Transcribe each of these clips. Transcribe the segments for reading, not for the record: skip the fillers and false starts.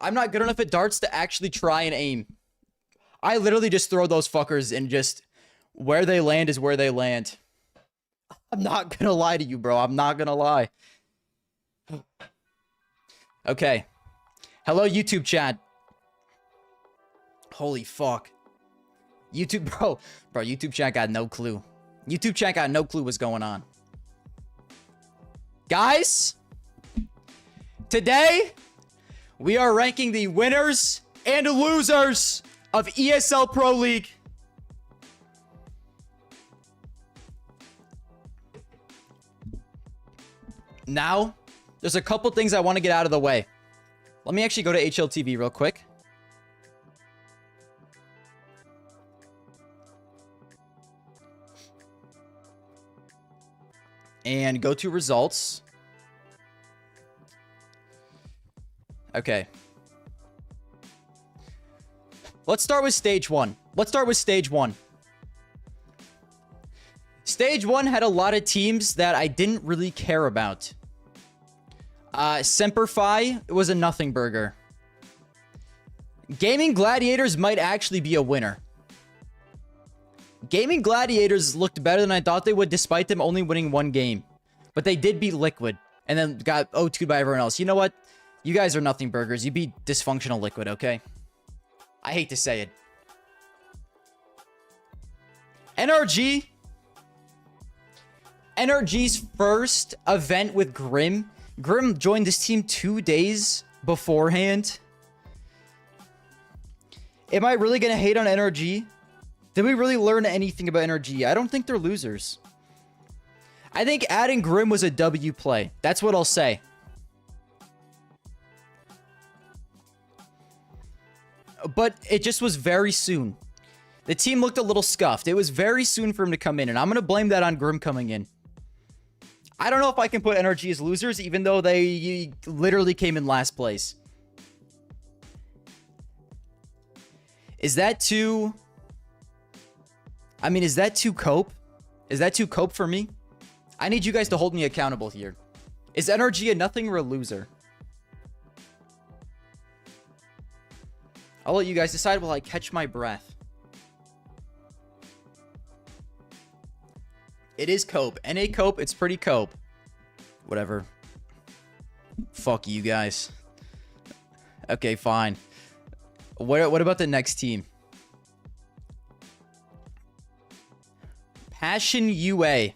I'm not good enough at darts to actually try and aim. I literally just throw those fuckers and just where they land is where they land. I'm not gonna lie to you, bro. I'm not gonna lie. Okay. Hello, YouTube chat. Holy fuck. YouTube, bro. Bro, YouTube chat got no clue. YouTube chat got no clue what's going on. Guys, today we are ranking the winners and losers of ESL Pro League. Now, there's a couple things I want to get out of the way. Let me actually go to HLTV real quick. And go to results. Okay. Let's start with stage one. Stage one had a lot of teams that I didn't really care about. Semper Fi was a nothing burger. Gaming Gladiators might actually be a winner. Gaming Gladiators looked better than I thought they would, despite them only winning one game. But they did beat Liquid, and then got O2'd by everyone else. You know what? You guys are nothing burgers. You beat dysfunctional Liquid, okay? I hate to say it. NRG's first event with Grim. Grim joined this team 2 days beforehand. Am I really going to hate on NRG? Did we really learn anything about NRG? I don't think they're losers. I think adding Grim was a W play. That's what I'll say. But it just was very soon. The team looked a little scuffed. It was very soon for him to come in, and I'm going to blame that on Grim coming in. I don't know if I can put NRG as losers, even though they literally came in last place. Is that too... I mean, is that too cope? Is that too cope for me? I need you guys to hold me accountable here. Is NRG a nothing or a loser? I'll let you guys decide while I catch my breath. It is cope. NA cope, it's pretty cope. Whatever. Fuck you guys. Okay, fine. What about the next team? Passion UA.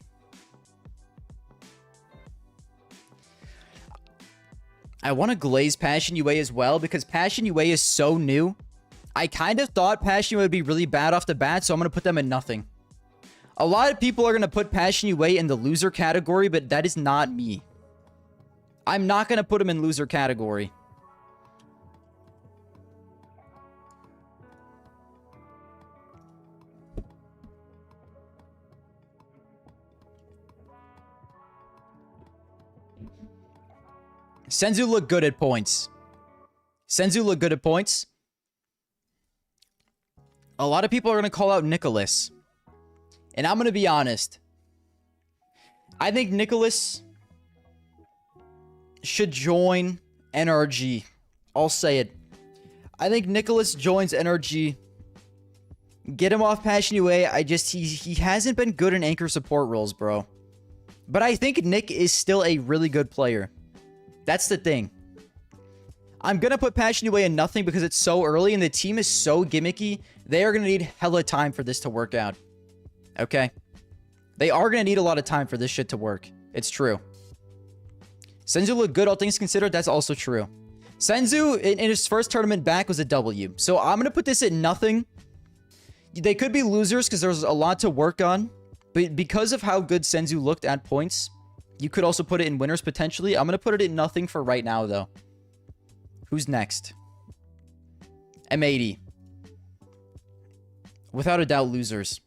I want to glaze Passion UA as well because Passion UA is so new. I kind of thought Passion UA would be really bad off the bat, so I'm going to put them in nothing. A lot of people are going to put Passion UA in the loser category, but that is not me. I'm not going to put them in loser category. Senzu looked good at points. A lot of people are going to call out Nicholas. And I'm going to be honest. I think Nicholas should join NRG. I'll say it. I think Nicholas joins NRG. Get him off Passion UA. He hasn't been good in anchor support roles, bro. But I think Nick is still a really good player. That's the thing. I'm going to put Passion UA in nothing because it's so early and the team is so gimmicky. They are going to need hella time for this to work out. Okay? They are going to need a lot of time for this shit to work. It's true. Senzu looked good, all things considered. That's also true. Senzu, in his first tournament back, was a W. So I'm going to put this at nothing. They could be losers because there's a lot to work on. But because of how good Senzu looked at points, you could also put it in winners potentially. I'm going to put it in nothing for right now, though. Who's next? M80. Without a doubt, losers.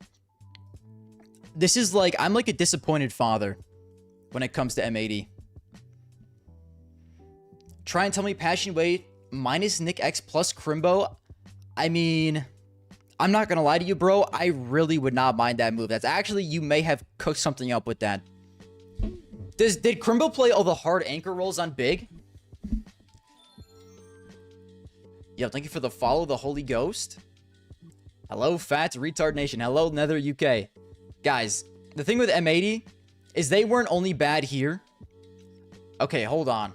This is like... I'm like a disappointed father when it comes to M80. Try and tell me Passion Weight minus Nick X plus Crimbo. I mean... I'm not going to lie to you, bro. I really would not mind that move. That's actually... You may have cooked something up with that. Did Crimbo play all the hard anchor rolls on Big? Yo, thank you for the follow, the Holy Ghost. Hello, Fats Retard Nation. Hello, Nether UK. Guys, the thing with M80 is they weren't only bad here. Okay, hold on.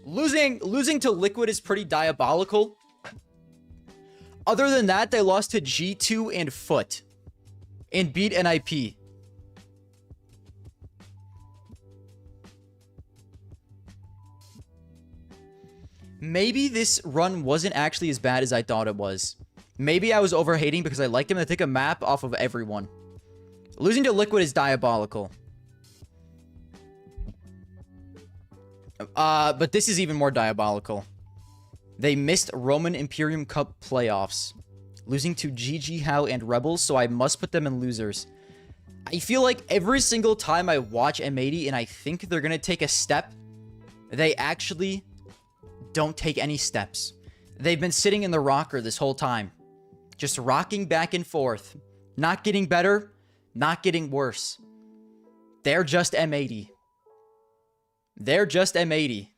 Losing to Liquid is pretty diabolical. Other than that, they lost to G2 and Foot. And beat NIP. Maybe this run wasn't actually as bad as I thought it was. Maybe I was overhating because I liked him to take a map off of everyone. Losing to Liquid is diabolical. But this is even more diabolical. They missed Roman Imperium Cup playoffs, losing to GG How and Rebels, so I must put them in losers. I feel like every single time I watch M80 and I think they're going to take a step, they actually don't take any steps. They've been sitting in the rocker this whole time, just rocking back and forth, not getting better, not getting worse. They're just M80. They're just M80.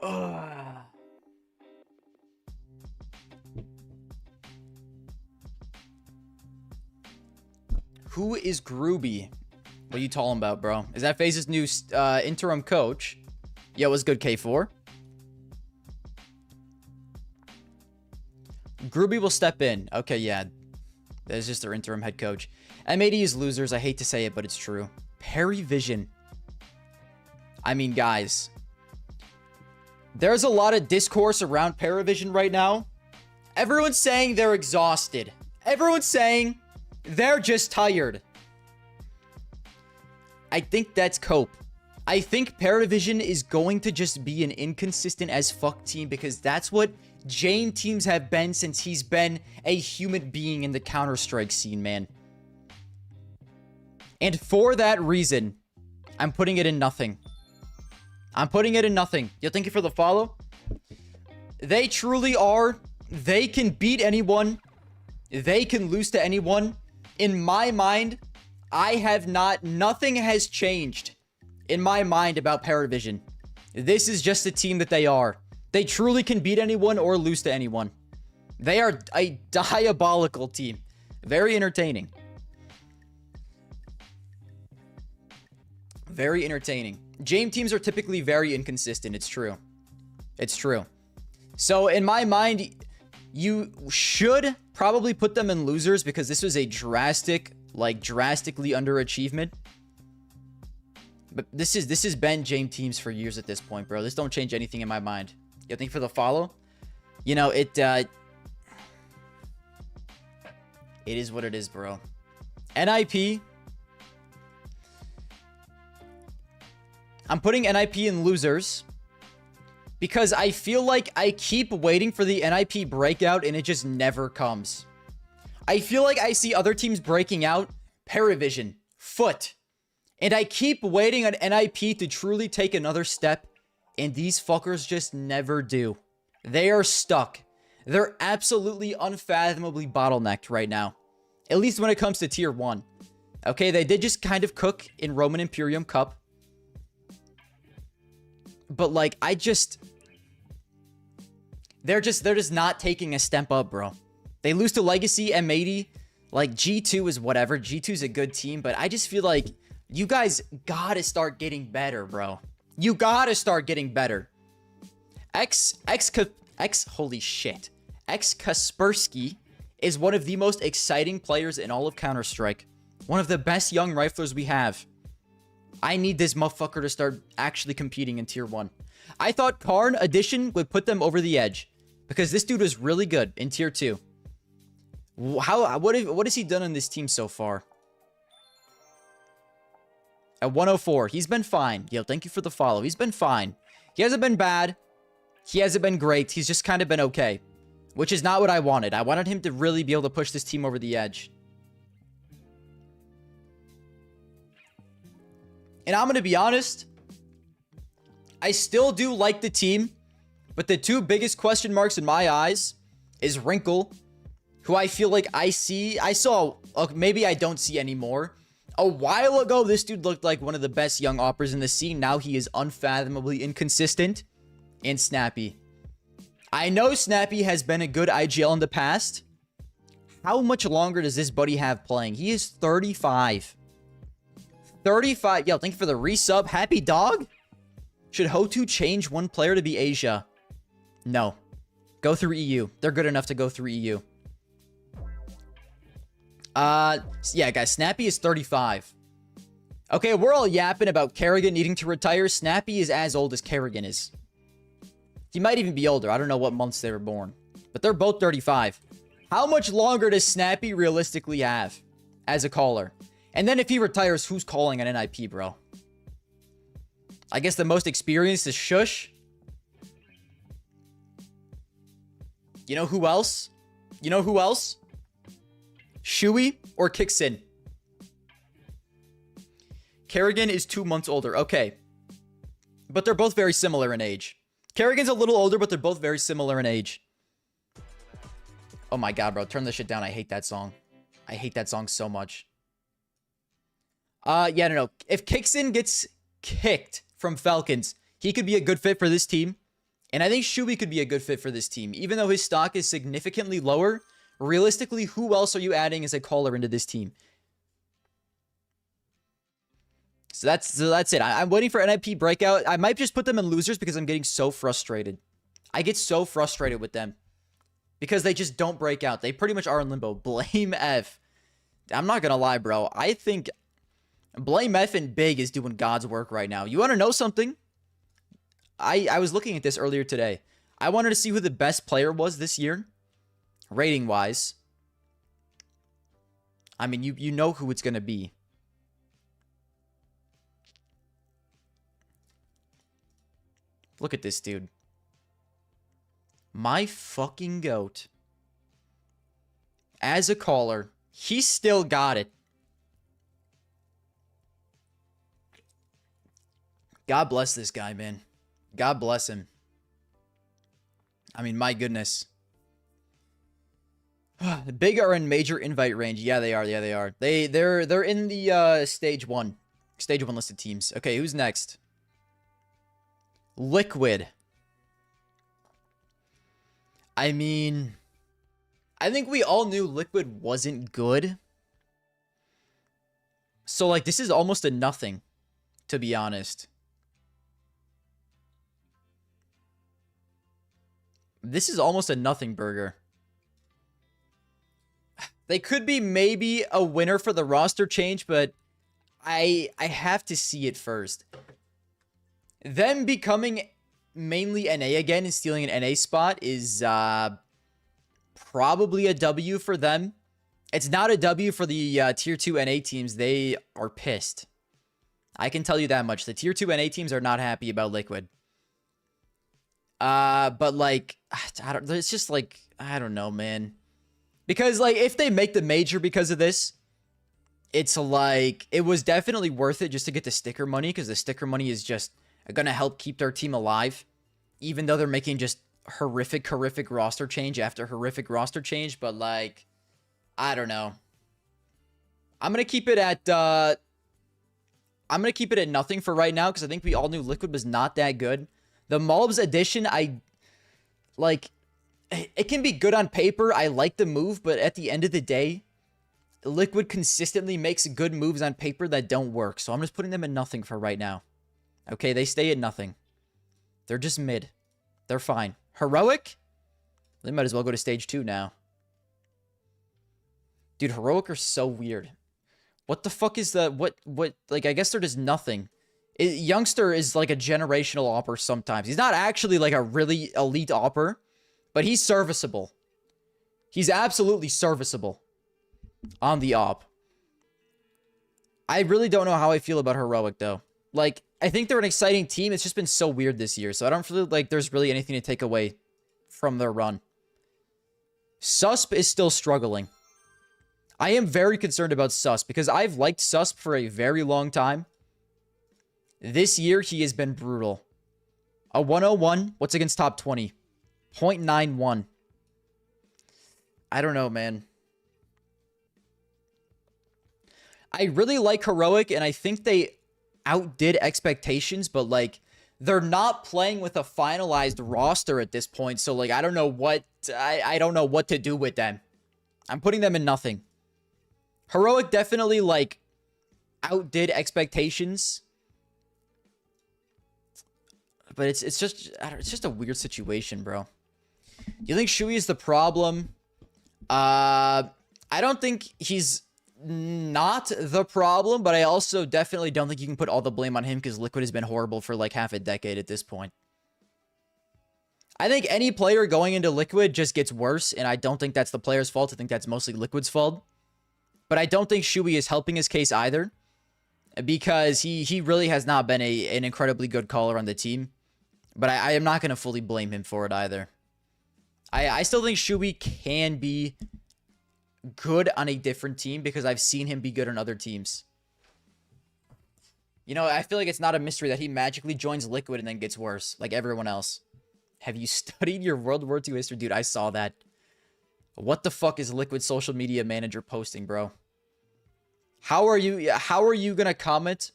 Ugh. Who is Groovy? What are you talking about, bro? Is that FaZe's new interim coach? Yo, what's good, K4? Groovy will step in. Okay, yeah. That's just their interim head coach. M80 is losers. I hate to say it, but it's true. Paravision. I mean, guys. There's a lot of discourse around Paravision right now. Everyone's saying they're exhausted. Everyone's saying they're just tired. I think that's cope. I think Paravision is going to just be an inconsistent as fuck team because that's what Jane teams have been since he's been a human being in the Counter-Strike scene, man. And for that reason, I'm putting it in nothing. I'm putting it in nothing. Yo, thank you for the follow. They truly are. They can beat anyone. They can lose to anyone. In my mind, nothing has changed in my mind about Paravision. This is just the team that they are. They truly can beat anyone or lose to anyone. They are a diabolical team. Very entertaining. Very entertaining. Jame teams are typically very inconsistent. It's true. It's true. So in my mind, you should probably put them in losers because this was a drastically underachievement. But this has been Jame teams for years at this point, bro. This don't change anything in my mind. Yo, thank you for the follow. You know, it is what it is, bro. NIP. I'm putting NIP in losers because I feel like I keep waiting for the NIP breakout and it just never comes. I feel like I see other teams breaking out, Paravision, Foot, and I keep waiting on NIP to truly take another step, and these fuckers just never do. They are stuck. They're absolutely unfathomably bottlenecked right now, at least when it comes to tier 1. Okay, they did just kind of cook in Roman Imperium Cup. But like, they're just not taking a step up, bro. They lose to Legacy, M80. Like, G2 is whatever. G2's a good team, but I just feel like you guys gotta start getting better, bro. You gotta start getting better. Holy shit. Kaspersky is one of the most exciting players in all of Counter-Strike. One of the best young riflers we have. I need this motherfucker to start actually competing in tier 1. I thought Karn addition would put them over the edge because this dude was really good in tier 2. What has he done on this team so far? At 104, he's been fine. Yo, thank you for the follow. He's been fine. He hasn't been bad. He hasn't been great. He's just kind of been okay, which is not what I wanted. I wanted him to really be able to push this team over the edge. And I'm going to be honest, I still do like the team, but the two biggest question marks in my eyes is Wrinkle who I feel like I saw, maybe I don't see anymore. A while ago, this dude looked like one of the best young oppers in the scene. Now he is unfathomably inconsistent and Snappy. I know Snappy has been a good IGL in the past. How much longer does this buddy have playing? He is 35. 35. Yo, thank you for the resub. Happy dog? Should HO2 change one player to be Asia? No. Go through EU. They're good enough to go through EU. Yeah, guys, Snappy is 35. Okay, we're all yapping about Kerrigan needing to retire. Snappy is as old as Kerrigan is. He might even be older. I don't know what months they were born. But they're both 35. How much longer does Snappy realistically have as a caller? And then if he retires, who's calling an NIP, bro? I guess the most experienced is Shush. You know who else? You know who else? Shui or Kixin? Kerrigan is 2 months older. Okay. But they're both very similar in age. Kerrigan's a little older, but they're both very similar in age. Oh my god, bro. Turn this shit down. I hate that song. I hate that song so much. Yeah, no. If Kixin gets kicked from Falcons, he could be a good fit for this team. And I think Shui could be a good fit for this team. Even though his stock is significantly lower, realistically, who else are you adding as a caller into this team? So that's it. I'm waiting for NIP breakout. I might just put them in losers because I'm getting so frustrated. I get so frustrated with them. Because they just don't break out. They pretty much are in limbo. Blame F. I'm not going to lie, bro. I think Blame F and Big is doing God's work right now. You want to know something? I was looking at this earlier today. I wanted to see who the best player was this year. Rating-wise. I mean, you know who it's going to be. Look at this dude. My fucking goat. As a caller, he still got it. God bless this guy, man. God bless him. I mean, my goodness. Big are in major invite range. Yeah, they are. Yeah, they are. They're in the stage 1 listed teams. Okay, who's next? Liquid. I mean, I think we all knew Liquid wasn't good. So, like, this is almost a nothing, to be honest. This is almost a nothing burger. They could be maybe a winner for the roster change, but I have to see it first. Them becoming mainly NA again and stealing an NA spot is probably a W for them. It's not a W for the tier 2 NA teams. They are pissed. I can tell you that much. The tier 2 NA teams are not happy about Liquid. But like, it's just like, I don't know, man. Because like, if they make the major because of this, it's like, it was definitely worth it just to get the sticker money, because the sticker money is just gonna help keep their team alive, even though they're making just horrific roster change after horrific roster change. But like, I don't know. I'm gonna keep it at nothing for right now, because I think we all knew Liquid was not that good. The Mulbs addition, it can be good on paper. I like the move, but at the end of the day, Liquid consistently makes good moves on paper that don't work. So I'm just putting them at nothing for right now. Okay, they stay at nothing. They're just mid. They're fine. Heroic? They might as well go to stage 2 now. Dude, Heroic are so weird. What the fuck is the... What like, I guess they're just nothing. Youngster is like a generational opper sometimes. He's not actually like a really elite opper, but he's serviceable. He's absolutely serviceable on the op. I really don't know how I feel about Heroic, though. Like, I think they're an exciting team. It's just been so weird this year, so I don't feel like there's really anything to take away from their run. Susp is still struggling. I am very concerned about Susp, because I've liked Susp for a very long time. This year, he has been brutal. A 101. What's against top 20? 0.91. I don't know, man. I really like Heroic, and I think they outdid expectations, but, like, they're not playing with a finalized roster at this point, so, like, I don't know what... I don't know what to do with them. I'm putting them in nothing. Heroic definitely, like, outdid expectations. But it's just a weird situation, bro. You think Shui is the problem? I don't think he's not the problem, but I also definitely don't think you can put all the blame on him because Liquid has been horrible for like half a decade at this point. I think any player going into Liquid just gets worse, and I don't think that's the player's fault. I think that's mostly Liquid's fault. But I don't think Shui is helping his case either, because he really has not been an incredibly good caller on the team. But I am not going to fully blame him for it either. I still think Shui can be good on a different team because I've seen him be good on other teams. You know, I feel like it's not a mystery that he magically joins Liquid and then gets worse, like everyone else. Have you studied your World War II history? Dude, I saw that. What the fuck is Liquid social media manager posting, bro? How are you gonna comment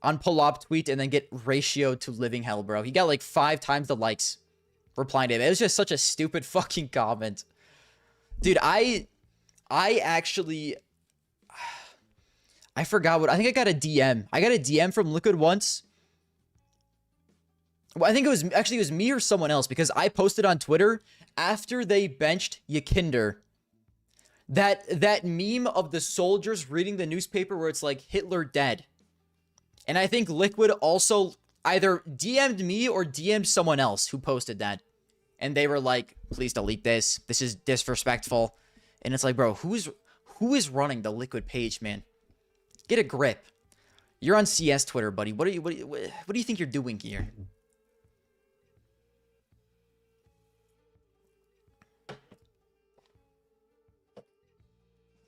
on pull-up tweet and then get ratioed to living hell, bro? He got like 5 times the likes replying to it. It was just such a stupid fucking comment. Dude, I actually... I forgot what... I think I got a DM. I got a DM from Liquid once. Well, I think it was me or someone else, because I posted on Twitter after they benched Yakinder. That meme of the soldiers reading the newspaper where it's like, Hitler dead. And I think Liquid also either DM'd me or DM'd someone else who posted that. And they were like, please delete this. This is disrespectful. And it's like, bro, who is running the Liquid page, man? Get a grip. You're on CS Twitter, buddy. What do you think you're doing here?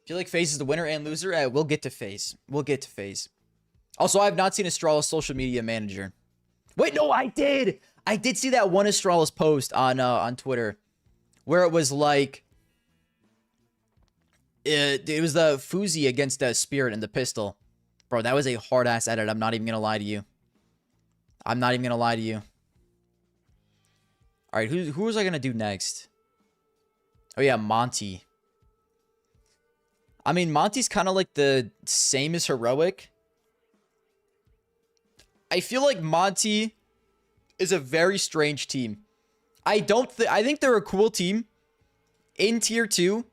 Feel like FaZe is the winner and loser? We'll get to FaZe. We'll get to FaZe. Also, I have not seen Astralis social media manager. Wait, no, I did! I did see that one Astralis post on Twitter where it was like... It was the Fuzi against the Spirit and the pistol. Bro, that was a hard-ass edit. I'm not even gonna lie to you. I'm not even gonna lie to you. Alright, who was I gonna do next? Oh yeah, Monte. I mean, Monte's kind of like the same as Heroic. I feel like Monte is a very strange team. I think they're a cool team in Tier 2.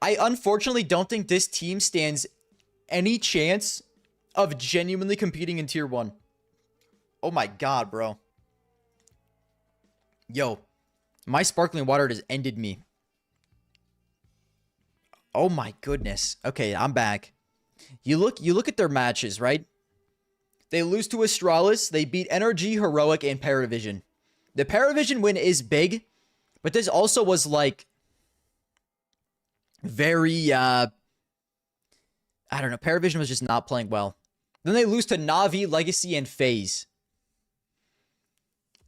I unfortunately don't think this team stands any chance of genuinely competing in Tier 1. Oh my god, bro. Yo, my sparkling water just ended me. Oh my goodness. Okay, I'm back. You look at their matches, right? They lose to Astralis. They beat NRG, Heroic, and Paravision. The Paravision win is big, but this also was like very I don't know. Paravision was just not playing well. Then they lose to Na'Vi, Legacy, and FaZe.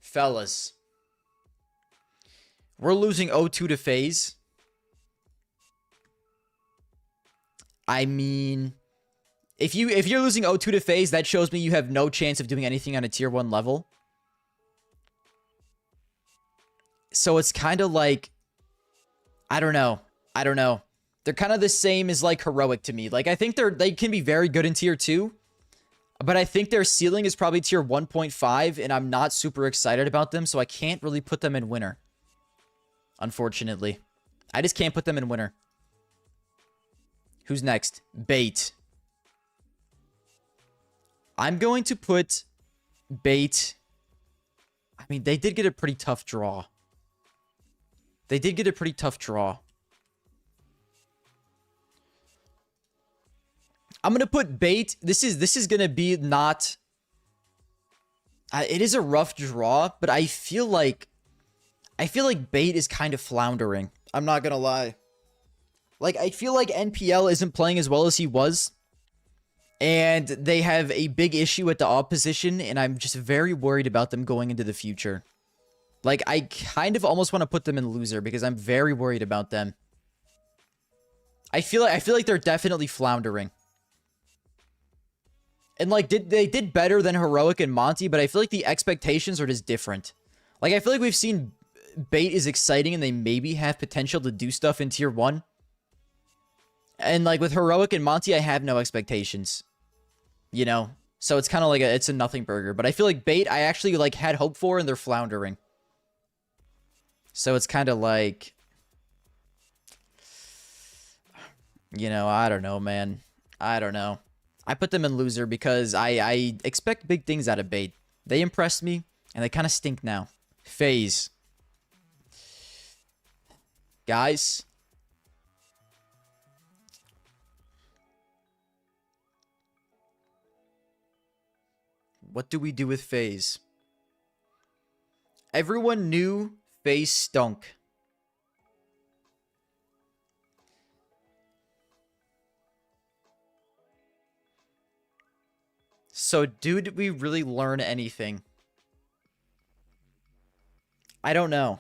Fellas. We're losing 0-2 to FaZe. I mean, if you're losing 0-2 to FaZe, that shows me you have no chance of doing anything on a Tier 1 level. So it's kind of like, I don't know. They're kind of the same as like Heroic to me. Like, I think they can be very good in Tier 2, but I think their ceiling is probably Tier 1.5, and I'm not super excited about them, so I can't really put them in winner. Unfortunately. I just can't put them in winner. Who's next? Bait. I'm going to put Bait. I mean, they did get a pretty tough draw. I'm going to put Bait. This is going to be not... it is a rough draw, but I feel like Bait is kind of floundering. I'm not going to lie. Like, I feel like NPL isn't playing as well as he was. And they have a big issue at the opposition, and I'm just very worried about them going into the future. Like, I kind of almost want to put them in loser because I'm very worried about them. I feel like they're definitely floundering. And like they did better than Heroic and Monte, but I feel like the expectations are just different. Like I feel like we've seen Bait is exciting and they maybe have potential to do stuff in tier 1. And like with Heroic and Monte, I have no expectations. You know? So it's kind of like it's a nothing burger. But I feel like Bait, I actually like had hope for, and they're floundering. So it's kind of like, you know, I don't know, man. I don't know. I put them in loser because I expect big things out of Bait. They impressed me, and they kind of stink now. FaZe. Guys. What do we do with FaZe? Everyone knew FaZe stunk. So, did we really learn anything? I don't know.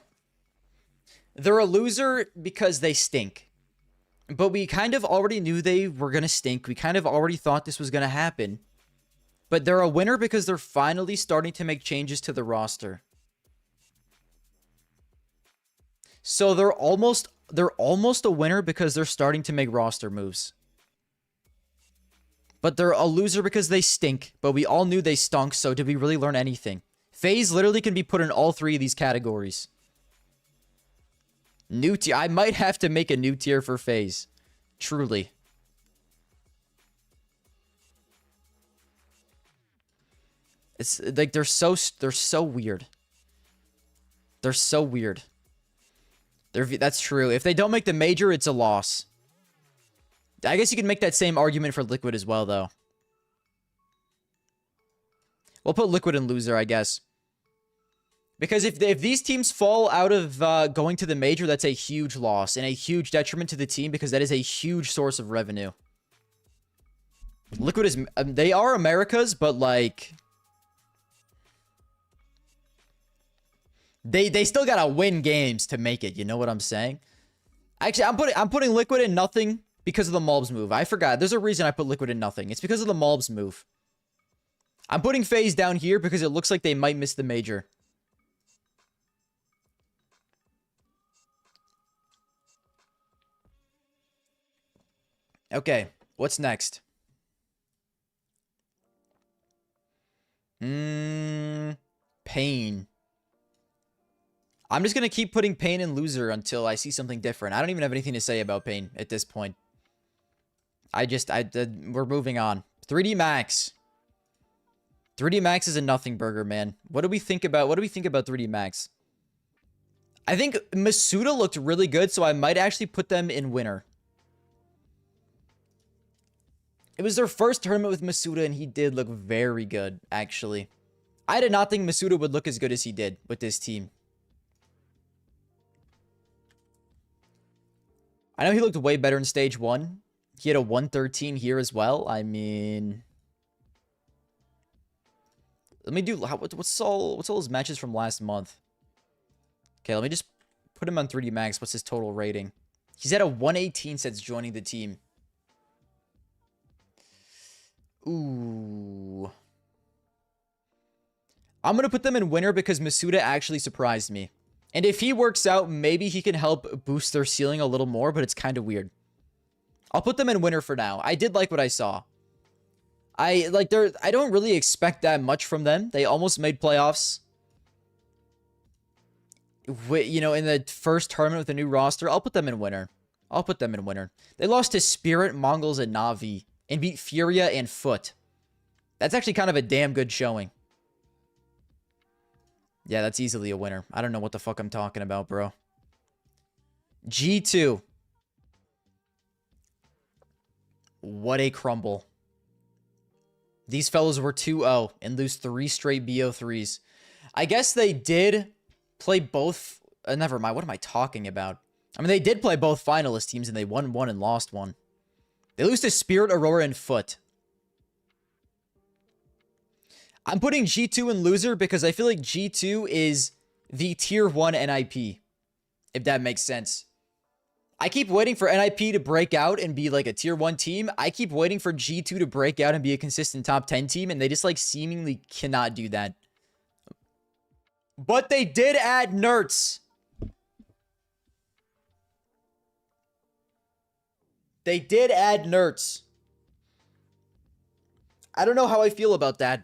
They're a loser because they stink. But we kind of already knew they were going to stink. We kind of already thought this was going to happen. But they're a winner because they're finally starting to make changes to the roster. So they're almost a winner because they're starting to make roster moves. But they're a loser because they stink. But we all knew they stunk, so did we really learn anything? FaZe literally can be put in all 3 of these categories. New tier. I might have to make a new tier for FaZe. Truly. It's like they're so weird. They're so weird. That's true. If they don't make the major, it's a loss. I guess you can make that same argument for Liquid as well, though. We'll put Liquid in loser, I guess. Because if these teams fall out of going to the major, that's a huge loss and a huge detriment to the team because that is a huge source of revenue. Liquid is... they are America's, but like... They still gotta win games to make it. You know what I'm saying? Actually, I'm putting Liquid in nothing because of the Mulbs move. I forgot. There's a reason I put Liquid in nothing. It's because of the Mulbs move. I'm putting FaZe down here because it looks like they might miss the major. Okay, what's next? Pain. I'm just going to keep putting Pain in loser until I see something different. I don't even have anything to say about Pain at this point. We're moving on. 3D Max. 3D Max is a nothing burger, man. What do we think about 3D Max? I think Masuda looked really good, so I might actually put them in winner. It was their first tournament with Masuda, and he did look very good, actually. I did not think Masuda would look as good as he did with this team. I know he looked way better in stage 1. He had a 113 here as well. I mean... Let me do... What's all his matches from last month? Okay, let me just put him on 3D Max. What's his total rating? He's at a 118 since joining the team. Ooh. I'm going to put them in winner because Masuda actually surprised me. And if he works out, maybe he can help boost their ceiling a little more, but it's kind of weird. I'll put them in winner for now. I did like what I saw. I don't really expect that much from them. They almost made playoffs. You know, in the first tournament with a new roster, I'll put them in winner. I'll put them in winner. They lost to Spirit, Mongols, and Na'Vi, and beat Furia and Foot. That's actually kind of a damn good showing. Yeah, that's easily a winner. I don't know what the fuck I'm talking about, bro. G2. What a crumble. These fellows were 2-0 and lose 3 straight BO3s. I guess they did play both... never mind, what am I talking about? I mean, they did play both finalist teams and they won one and lost one. They lose to Spirit, Aurora, and Foot. I'm putting G2 in loser because I feel like G2 is the tier 1 NIP. If that makes sense. I keep waiting for NIP to break out and be like a tier 1 team. I keep waiting for G2 to break out and be a consistent top 10 team, and they just like seemingly cannot do that. But they did add Nerds. They did add Nerds. I don't know how I feel about that.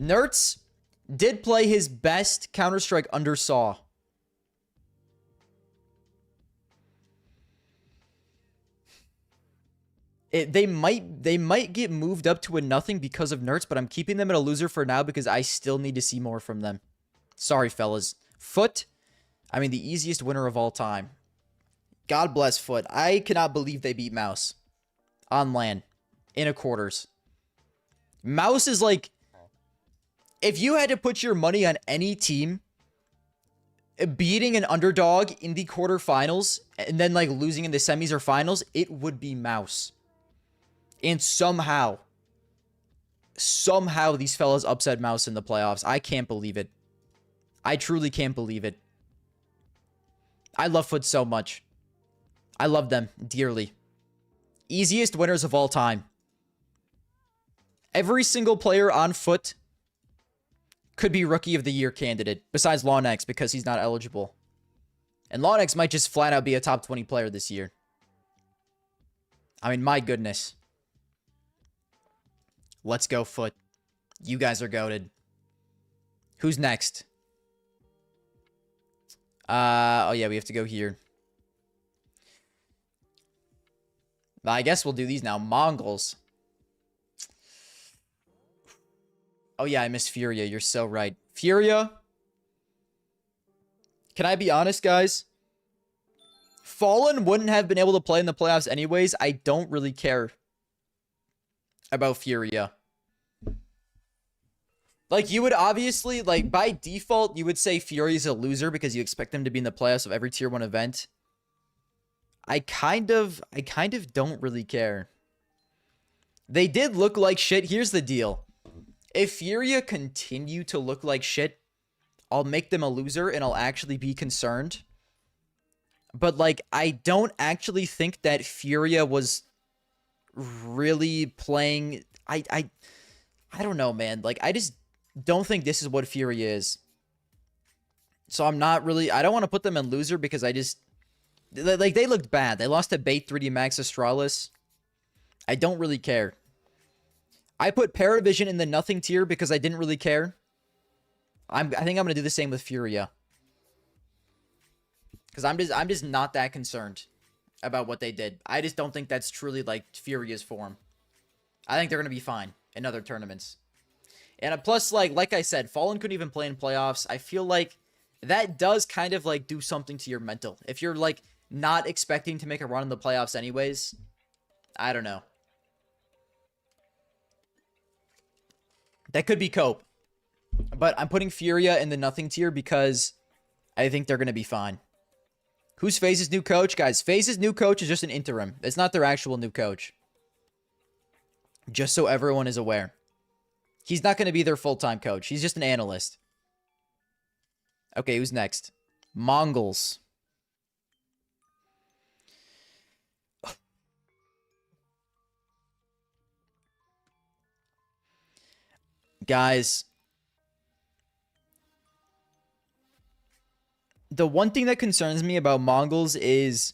Nerds did play his best Counter-Strike under Saw. They might get moved up to a nothing because of Nerds, but I'm keeping them at a loser for now because I still need to see more from them. Sorry, fellas. Foot, I mean, the easiest winner of all time. God bless Foot. I cannot believe they beat Mouse on LAN in a quarters. Mouse is like, if you had to put your money on any team beating an underdog in the quarterfinals and then like losing in the semis or finals, it would be Mouse. And somehow these fellas upset Mouse in the playoffs. I can't believe it. I truly can't believe it. I love Foot so much. I love them dearly. Easiest winners of all time. Every single player on Foot could be Rookie of the Year candidate, besides Lawnex, because he's not eligible. And Lawnex might just flat out be a top 20 player this year. I mean, my goodness. Let's go, Foot. You guys are goated. Who's next? Oh yeah, we have to go here. I guess we'll do these now. Mongols. Oh yeah, I missed Furia. You're so right. Furia. Can I be honest, guys? Fallen wouldn't have been able to play in the playoffs anyways. I don't really care about Furia. Like, you would obviously, like, by default, you would say Furia's a loser because you expect them to be in the playoffs of every tier 1 event. I kind of don't really care. They did look like shit. Here's the deal. If Furia continue to look like shit, I'll make them a loser and I'll actually be concerned. But, like, I don't actually think that Furia was really playing... I don't know, man. Like, I just don't think this is what Furia is. So I'm not really... I don't want to put them in loser because I just... Like, they looked bad. They lost to Bait 3D Max Astralis. I don't really care. I put Paravision in the nothing tier because I didn't really care. I think I'm going to do the same with Furia. Because I'm just not that concerned about what they did. I just don't think that's truly, like, Furia's form. I think they're going to be fine in other tournaments. And plus, like I said, Fallen couldn't even play in playoffs. I feel like that does kind of, like, do something to your mental. If you're, like, not expecting to make a run in the playoffs anyways, I don't know. That could be cope. But I'm putting Furia in the nothing tier because I think they're going to be fine. Who's FaZe's new coach? Guys, FaZe's new coach is just an interim. It's not their actual new coach. Just so everyone is aware. He's not going to be their full-time coach. He's just an analyst. Okay, who's next? Mongols. Guys, the one thing that concerns me about Mongols is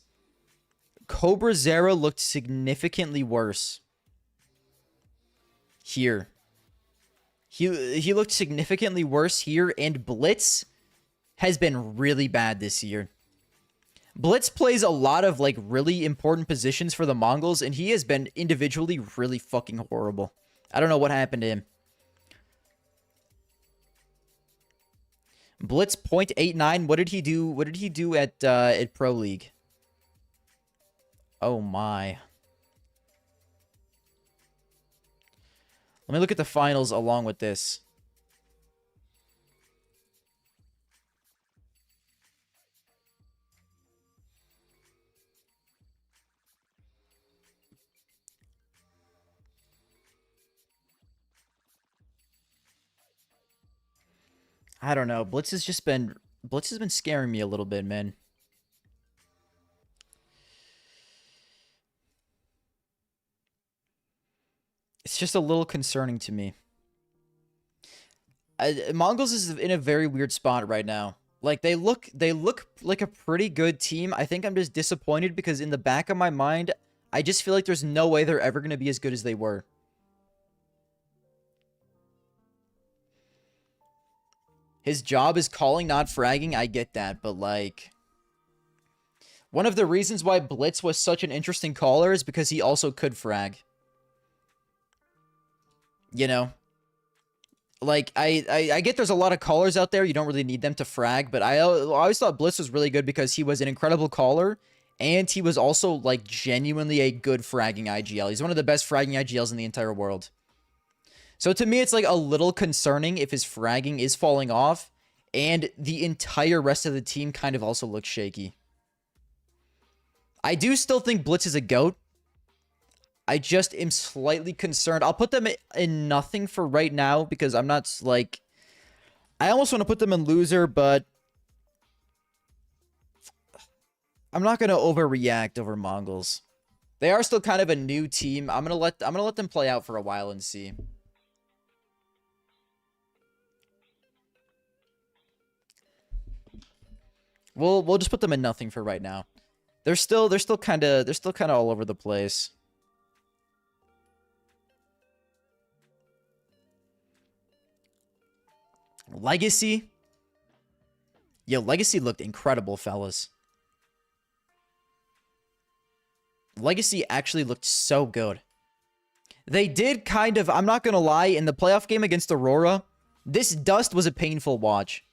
Cobra Zera looked significantly worse here. He looked significantly worse here, and Blitz has been really bad this year. Blitz plays a lot of, like, really important positions for the Mongols, and he has been individually really fucking horrible. I don't know what happened to him. Blitz 0.89. What did he do? What did he do at Pro League? Oh my. Let me look at the finals along with this. I don't know. Blitz has been scaring me a little bit, man. It's just a little concerning to me. Mongols is in a very weird spot right now. Like they look like a pretty good team. I think I'm just disappointed because in the back of my mind, I just feel like there's no way they're ever going to be as good as they were. His job is calling, not fragging. I get that, but like one of the reasons why Blitz was such an interesting caller is because he also could frag. You know? Like, I get there's a lot of callers out there. You don't really need them to frag, but I always thought Blitz was really good because he was an incredible caller, and he was also, like, genuinely a good fragging IGL. He's one of the best fragging IGLs in the entire world. So to me, it's, like, a little concerning if his fragging is falling off, and the entire rest of the team kind of also looks shaky. I do still think Blitz is a GOAT. I just am slightly concerned. I'll put them in nothing for right now because I'm not, like... I almost want to put them in loser, but... I'm not going to overreact over Mongols. They are still kind of a new team. I'm gonna let them play out for a while and see. We'll just put them in nothing for right now. They're still kind of all over the place. Legacy. Yo, Legacy looked incredible, fellas. Legacy actually looked so good. They did kind of, I'm not going to lie, in the playoff game against Aurora, this dust was a painful watch.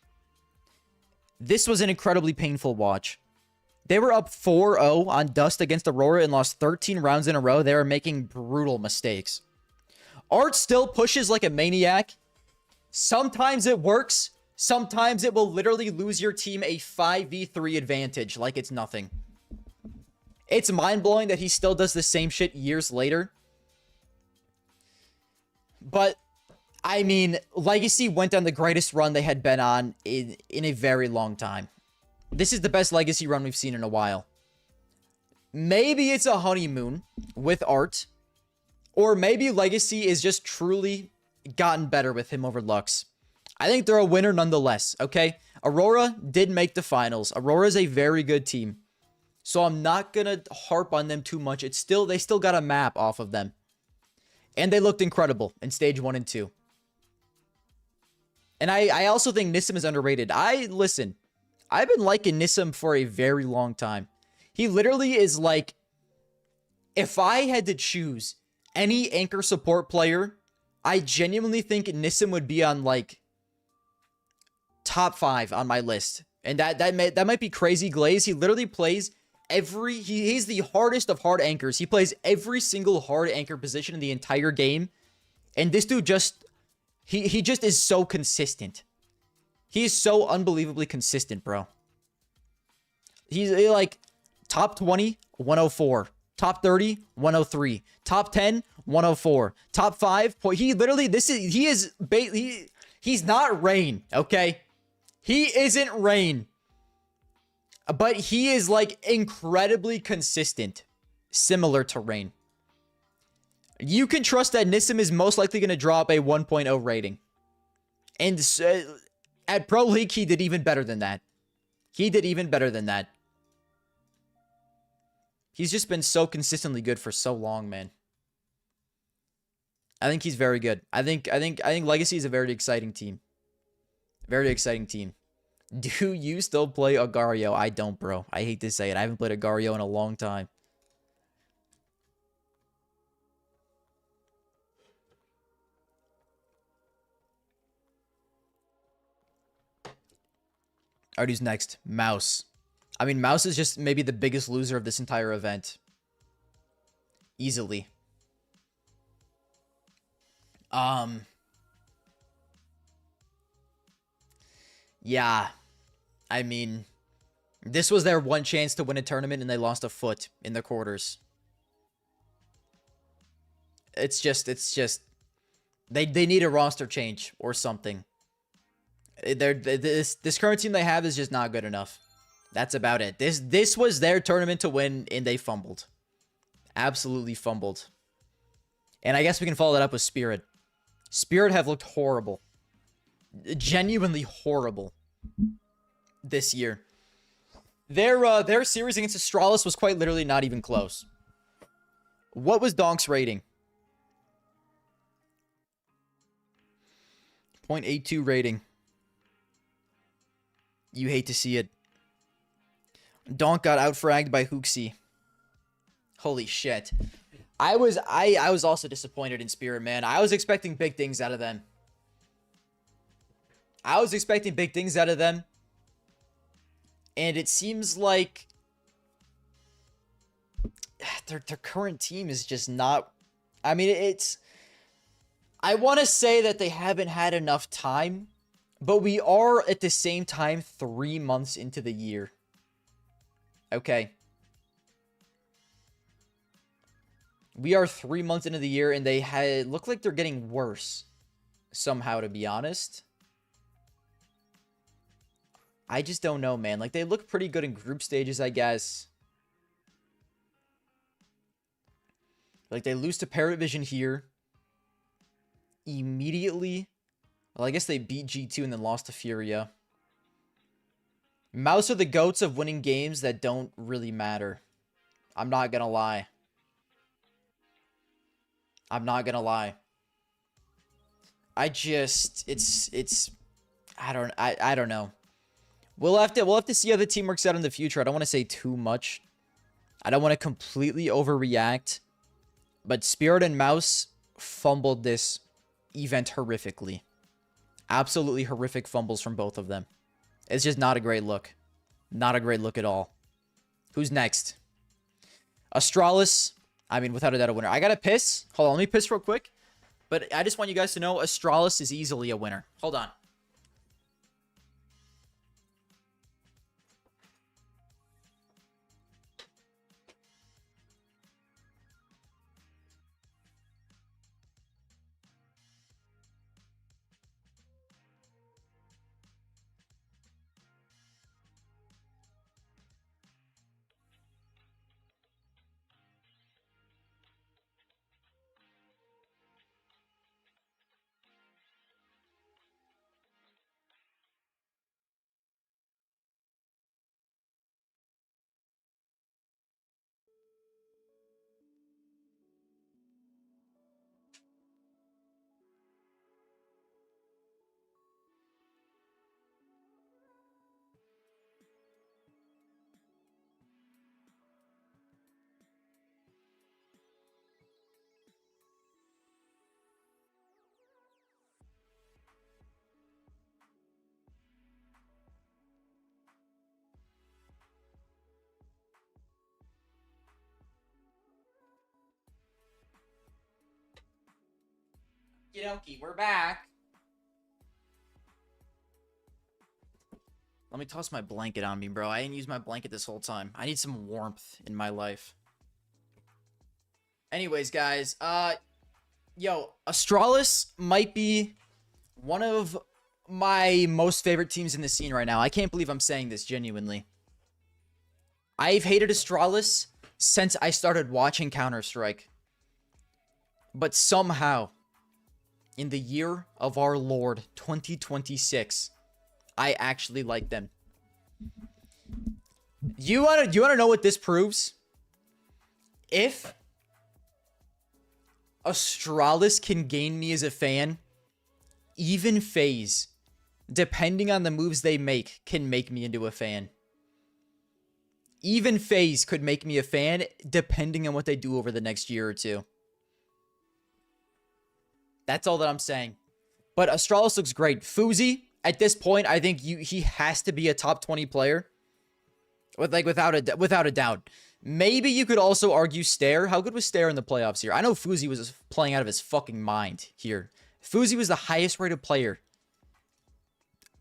This was an incredibly painful watch. They were up 4-0 on dust against Aurora and lost 13 rounds in a row. They were making brutal mistakes. Art still pushes like a maniac. Sometimes it works. Sometimes it will literally lose your team a 5v3 advantage like it's nothing. It's mind-blowing that he still does the same shit years later. But, I mean, Legacy went on the greatest run they had been on in a very long time. This is the best Legacy run we've seen in a while. Maybe it's a honeymoon with Art. Or maybe Legacy is just truly gotten better with him over Lux. I think they're a winner nonetheless, okay? Aurora did make the finals. Aurora is a very good team. So I'm not going to harp on them too much. They still got a map off of them. And they looked incredible in stage 1 and 2. And I also think Nissim is underrated. Listen, I've been liking Nissim for a very long time. He literally is like, if I had to choose any anchor support player, I genuinely think Nissim would be on like top 5 on my list. And that might be crazy glaze. He literally plays he's the hardest of hard anchors. He plays every single hard anchor position in the entire game. And this dude just, he just is so consistent. He is so unbelievably consistent, bro. He's like top 20, 104. Top 30, 103. Top 10, 104. Top 5, he literally, he's not Rain, okay? He isn't Rain. But he is like incredibly consistent. Similar to Rain. You can trust that Nissim is most likely going to drop a 1.0 rating. And at Pro League, he did even better than that. He did even better than that. He's just been so consistently good for so long, man. I think he's very good. I think Legacy is a very exciting team. Very exciting team. Do you still play Agario? I don't, bro. I hate to say it. I haven't played Agario in a long time. Alright, who's next? Mouse. I mean, Mouse is just maybe the biggest loser of this entire event. Easily. Yeah. I mean, this was their one chance to win a tournament and they lost a foot in the quarters. It's just they need a roster change or something. This current team they have is just not good enough. That's about it. This was their tournament to win and they fumbled. Absolutely fumbled. And I guess we can follow that up with Spirit. Spirit have looked horrible. Genuinely horrible this year. Their series against Astralis was quite literally not even close. What was Donk's rating? 0.82 rating. You hate to see it. Donk got outfragged by Hooksy. Holy shit. I was also disappointed in Spirit, man. I was expecting big things out of them. And it seems like their current team is just not... I mean, it's... I want to say that they haven't had enough time, but we are at the same time 3 months into the year. Okay. We are 3 months into the year, and they look like they're getting worse somehow, to be honest. I just don't know, man. Like, they look pretty good in group stages, I guess. Like, they lose to Paravision here. Immediately. Well, I guess they beat G2 and then lost to Furia. Mouse are the goats of winning games that don't really matter. I'm not gonna lie. I just, I don't know. We'll have to see how the team works out in the future. I don't want to say too much. I don't want to completely overreact. But Spirit and Mouse fumbled this event horrifically. Absolutely horrific fumbles from both of them. It's just not a great look. Not a great look at all. Who's next? Astralis. I mean, without a doubt, a winner. I gotta piss. Hold on, let me piss real quick. But I just want you guys to know Astralis is easily a winner. Hold on. Okie, we're back. Let me toss my blanket on me, bro. I didn't use my blanket this whole time. I need some warmth in my life. Anyways, guys, yo, Astralis might be one of my most favorite teams in the scene right now. I can't believe I'm saying this genuinely. I've hated Astralis since I started watching Counter-Strike. But somehow, in the year of our Lord, 2026, I actually like them. You wanna know what this proves? If Astralis can gain me as a fan, even FaZe, depending on the moves they make, can make me into a fan. Even FaZe could make me a fan, depending on what they do over the next year or two. That's all that I'm saying. But Astralis looks great. Fuzi, at this point, I think he has to be a top 20 player. Without a doubt. Maybe you could also argue Stare. How good was Stare in the playoffs here? I know Fuzi was playing out of his fucking mind here. Fuzi was the highest rated player.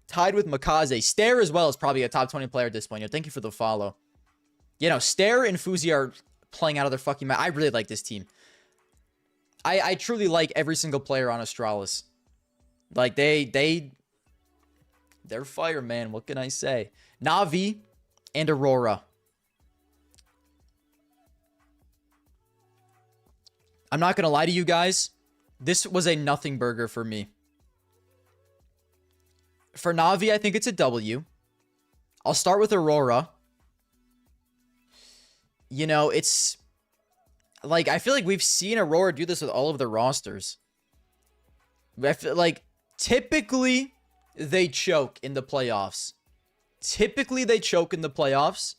Tied with Makaze. Stare as well is probably a top 20 player at this point. Yo, thank you for the follow. You know, Stare and Fuzi are playing out of their fucking mind. I really like this team. I truly like every single player on Astralis. Like, they're fire, man. What can I say? Na'Vi and Aurora. I'm not going to lie to you guys. This was a nothing burger for me. For Na'Vi, I think it's a W. I'll start with Aurora. You know, it's... like, I feel like we've seen Aurora do this with all of their rosters. I feel like, typically, they choke in the playoffs. Typically, they choke in the playoffs.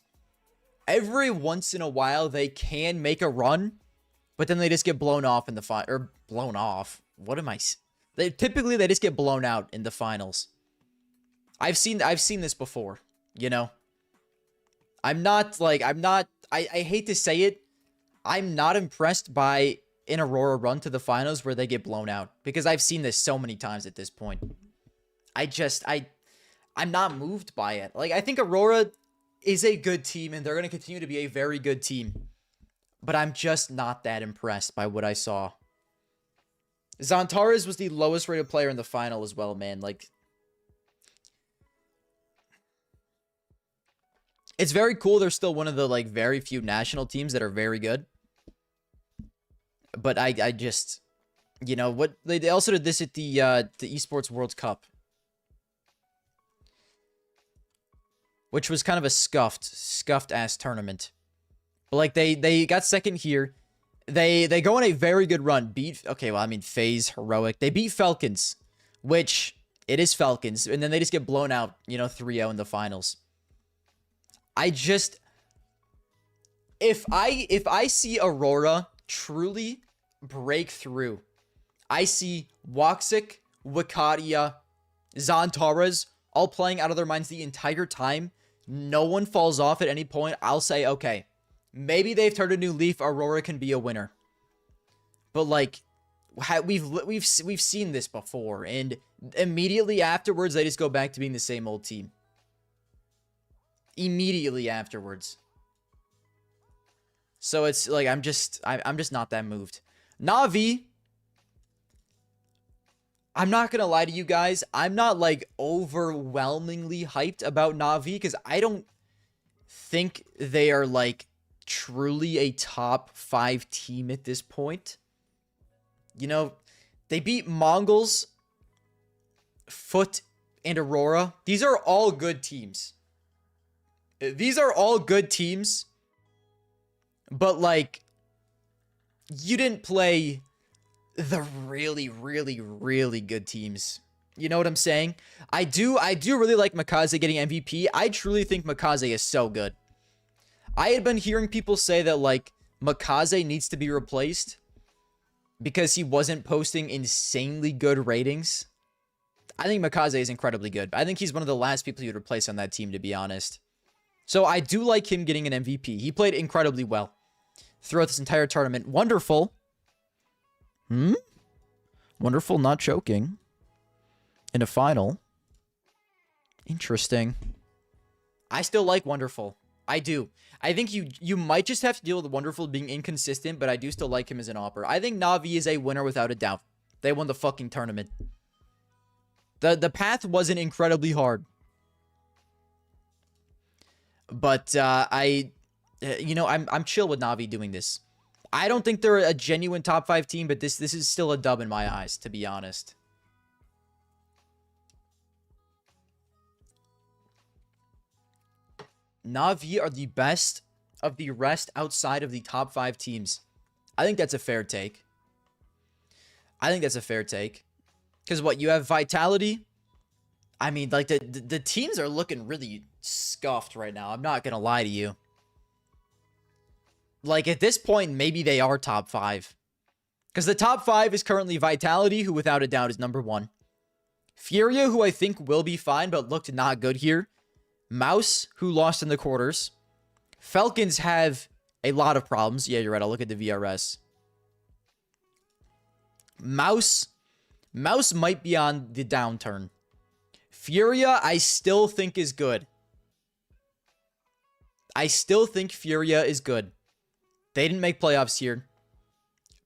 Every once in a while, they can make a run, but then they just get blown off in the final. Or, blown off. What am I... typically, they just get blown out in the finals. I've seen this before, you know? I hate to say it, I'm not impressed by an Aurora run to the finals where they get blown out. Because I've seen this so many times at this point. I'm not moved by it. Like, I think Aurora is a good team, and they're going to continue to be a very good team. But I'm just not that impressed by what I saw. Zantares was the lowest rated player in the final as well, man. Like, it's very cool. They're still one of the, like, very few national teams that are very good. But I just, you know, what they also did this at the Esports World Cup, which was kind of a scuffed ass tournament. But like they got second here. They go on a very good run. FaZe, heroic. They beat Falcons, which it is Falcons, and then they just get blown out, you know, 3-0 in the finals. If I see Aurora truly break through, I see Woxic, Wakadia, Zantares all playing out of their minds the entire time. No one falls off at any point. I'll say, okay, maybe they've turned a new leaf. Aurora can be a winner. But like, we've seen this before, and immediately afterwards they just go back to being the same old team. Immediately afterwards. So it's like I'm just not that moved. Na'Vi, I'm not gonna lie to you guys, I'm not like overwhelmingly hyped about Na'Vi because I don't think they are like truly a top 5 team at this point. You know, they beat Mongols, Foot, and Aurora. These are all good teams. These are all good teams. But, like, you didn't play the really, really, really good teams. You know what I'm saying? I do really like Makaze getting MVP. I truly think Makaze is so good. I had been hearing people say that, like, Makaze needs to be replaced because he wasn't posting insanely good ratings. I think Makaze is incredibly good. I think he's one of the last people you'd replace on that team, to be honest. So I do like him getting an MVP. He played incredibly well throughout this entire tournament. Wonderful. Wonderful not choking in a final. Interesting. I still like Wonderful. I do. I think you might just have to deal with Wonderful being inconsistent, but I do still like him as an opper. I think Na'Vi is a winner without a doubt. They won the fucking tournament. The path wasn't incredibly hard. But you know, I'm chill with Na'Vi doing this. I don't think they're a genuine top 5 team, but this is still a dub in my eyes, to be honest. Na'Vi are the best of the rest outside of the top 5 teams. I think that's a fair take. Because what, you have Vitality? I mean, like, the teams are looking really scuffed right now. I'm not going to lie to you. Like, at this point, maybe they are top 5. Because the top 5 is currently Vitality, who without a doubt is number 1. Furia, who I think will be fine, but looked not good here. Mouse, who lost in the quarters. Falcons have a lot of problems. Yeah, you're right. I'll look at the VRS. Mouse might be on the downturn. Furia, I still think is good. I still think Furia is good. They didn't make playoffs here.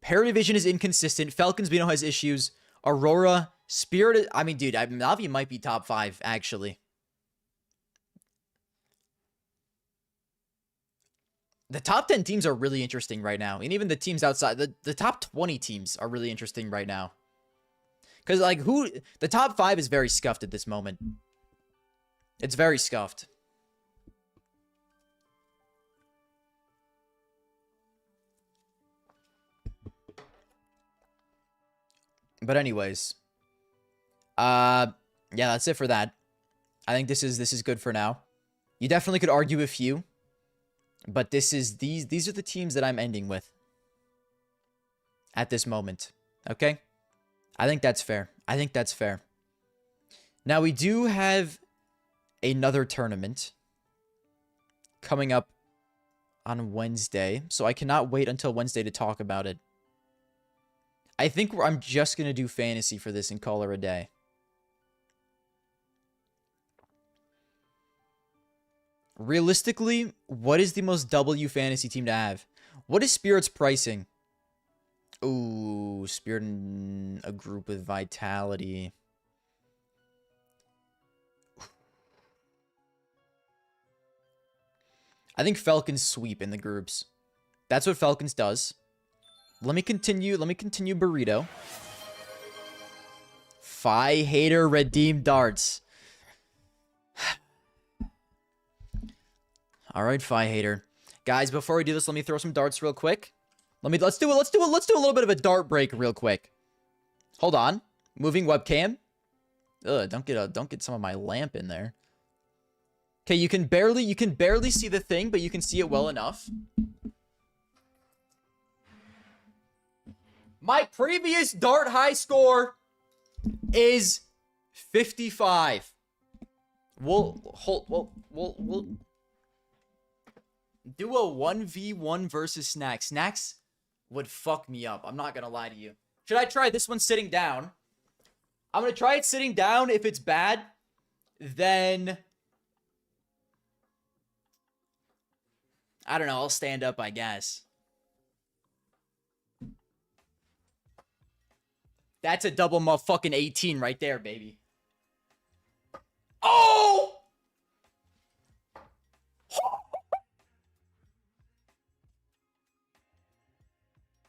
Paravision is inconsistent. Falcons, we know, has issues. Aurora, Spirit, I mean, dude, Na'Vi might be top 5, actually. The top 10 teams are really interesting right now. And even the teams outside, the top 20 teams are really interesting right now. Because, like, the top 5 is very scuffed at this moment. It's very scuffed. But anyways, yeah, that's it for that. I think this is good for now. You definitely could argue a few, but these are the teams that I'm ending with at this moment. Okay? I think that's fair. I think that's fair. Now we do have another tournament coming up on Wednesday, so I cannot wait until Wednesday to talk about it. I think I'm just going to do fantasy for this and call her a day. Realistically, what is the most W fantasy team to have? What is Spirit's pricing? Ooh, Spirit in a group with Vitality. I think Falcons sweep in the groups. That's what Falcons does. Let me continue Burrito. Fi Hater redeem darts. All right, Fi Hater. Guys, before we do this, let me throw some darts real quick. Let's do a little bit of a dart break real quick. Hold on. Moving webcam. Ugh, don't get some of my lamp in there. Okay, you can barely see the thing, but you can see it well enough. My previous dart high score is 55. We'll do a 1v1 versus Snacks. Snacks would fuck me up. I'm not gonna lie to you. Should I try this one sitting down? I'm gonna try it sitting down. If it's bad, then I don't know. I'll stand up, I guess. That's a double motherfucking 18 right there, baby. Oh!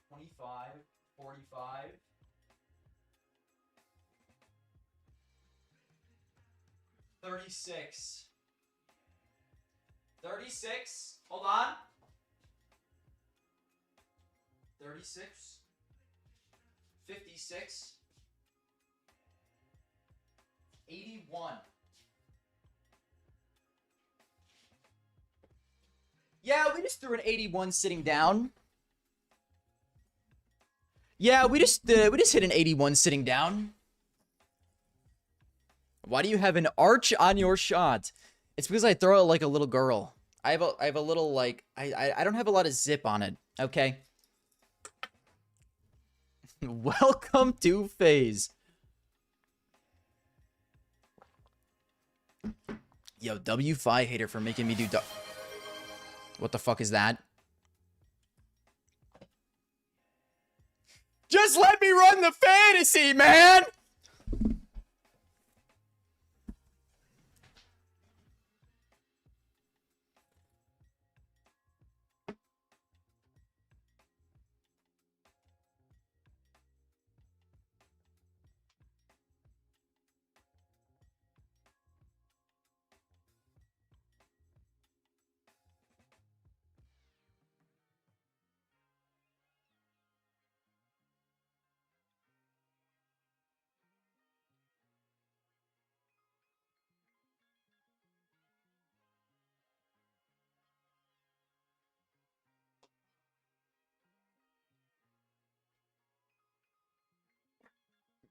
25, 45. 36. 36. Hold on. 36. 56. 81. Yeah, we just threw an 81 sitting down. Yeah, we just hit an 81 sitting down. Why do you have an arch on your shot? It's because I throw it like a little girl. I have a little like I don't have a lot of zip on it. Okay. Welcome to FaZe. Yo, W5 hater for making me do what the fuck is that? Just let me run the fantasy, man!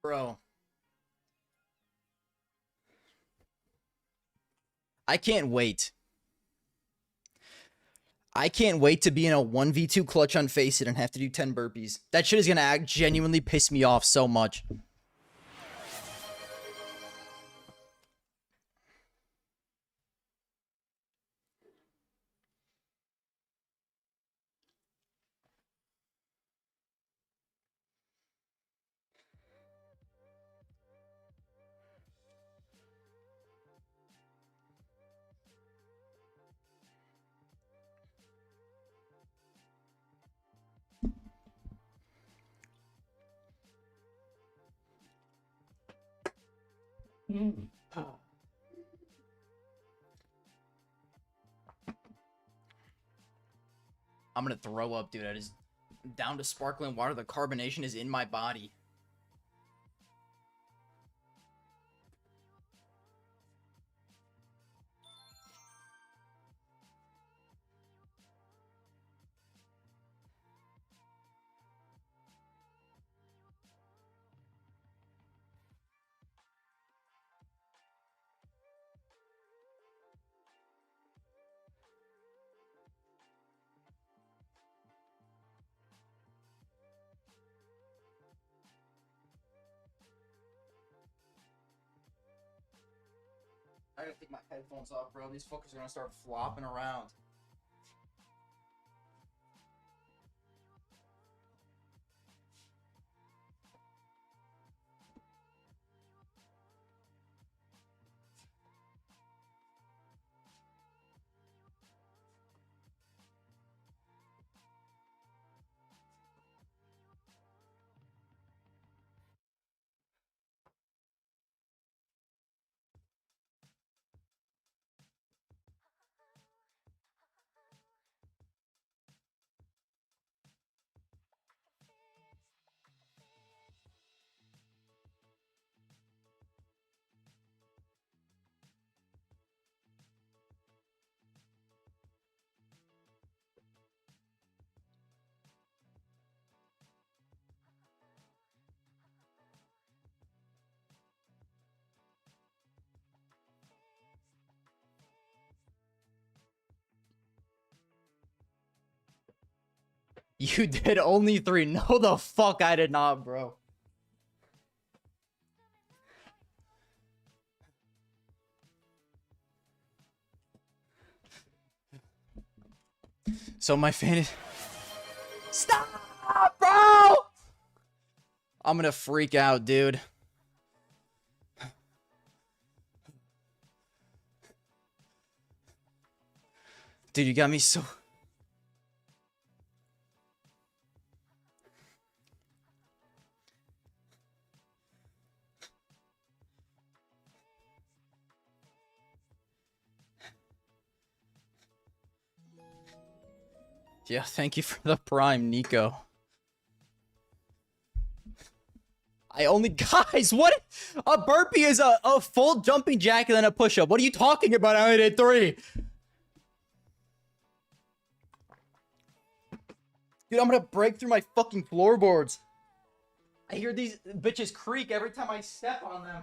Bro. I can't wait. I can't wait to be in a 1v2 clutch on FaZe and have to do 10 burpees. That shit is gonna genuinely piss me off so much. I'm gonna throw up, dude. I just down to sparkling water. The carbonation is in my body. I gotta take my headphones off, bro. These fuckers are gonna start flopping around. You did only 3. No, the fuck I did not, bro. So my fan is... Stop, bro! I'm gonna freak out, dude. Dude, you got me so... Yeah, thank you for the prime, Nico. I only... Guys, what? A burpee is a full jumping jack and then a push-up. What are you talking about? I only did 3. Dude, I'm gonna break through my fucking floorboards. I hear these bitches creak every time I step on them.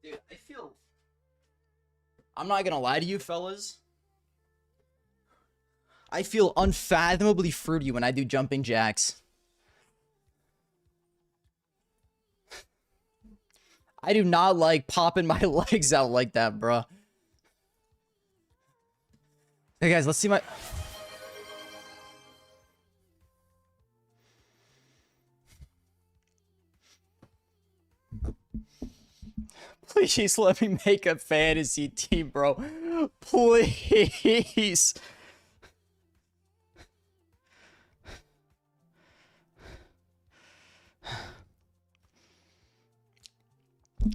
Dude, I feel... I'm not gonna lie to you, fellas. I feel unfathomably fruity when I do jumping jacks. I do not like popping my legs out like that, bro. Hey, guys, let's see my... Please let me make a fantasy team, bro. Please.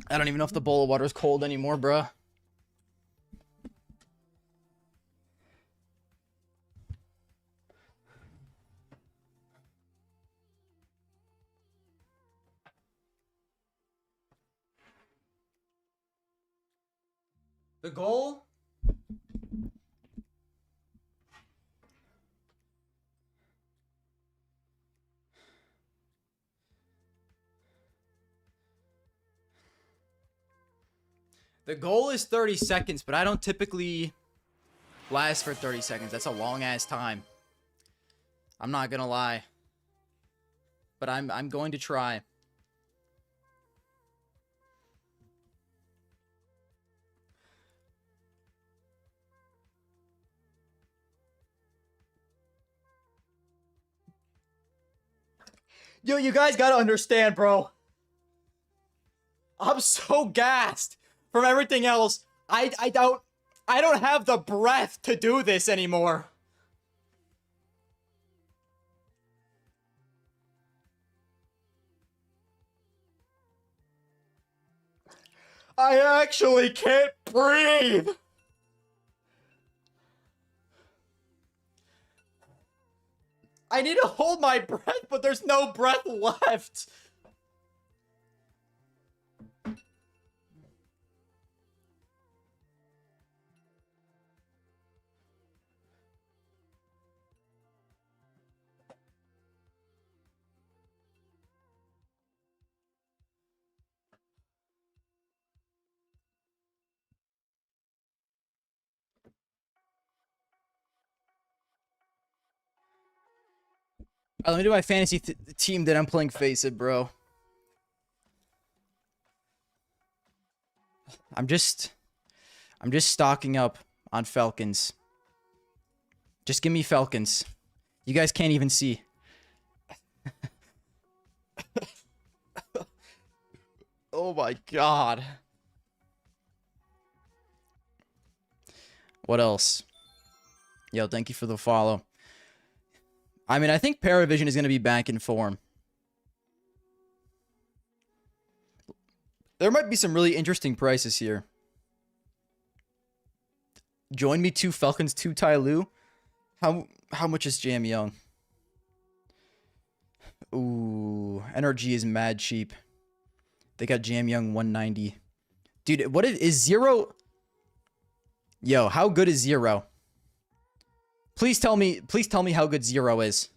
I don't even know if the bowl of water is cold anymore, bro. The goal? The goal is 30 seconds, but I don't typically last for 30 seconds. That's a long-ass time. I'm not gonna lie. But I'm going to try. Yo, you guys gotta understand, bro. I'm so gassed from everything else. I don't have the breath to do this anymore. I actually can't breathe. I need to hold my breath, but there's no breath left. Let me do my fantasy team that I'm playing FaZe, bro. I'm just stocking up on Falcons. Just give me Falcons. You guys can't even see. Oh my god. What else? Yo, thank you for the follow. I mean, I think Paravision is going to be back in form. There might be some really interesting prices here. Join me 2 Falcons, 2 Tai Lu. How much is Jam Young? Ooh, NRG is mad cheap. They got Jam Young 190. Dude, what is Zero? Yo, how good is Zero? Please tell me how good Zero is.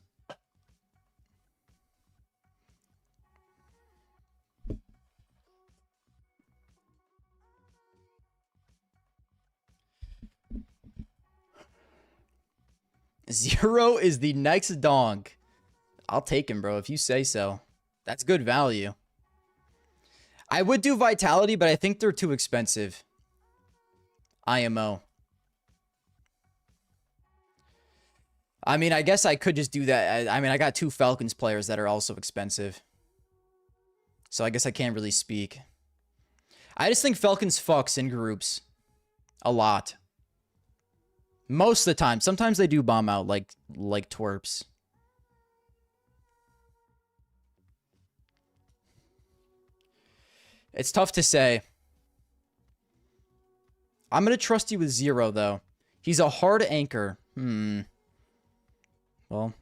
Zero is the next dog. I'll take him, bro, if you say so. That's good value. I would do Vitality, but I think they're too expensive. IMO. I mean, I guess I could just do that. I mean, I got 2 Falcons players that are also expensive. So I guess I can't really speak. I just think Falcons fucks in groups. A lot. Most of the time. Sometimes they do bomb out like twerps. It's tough to say. I'm going to trust you with Zero, though. He's a hard anchor. Well.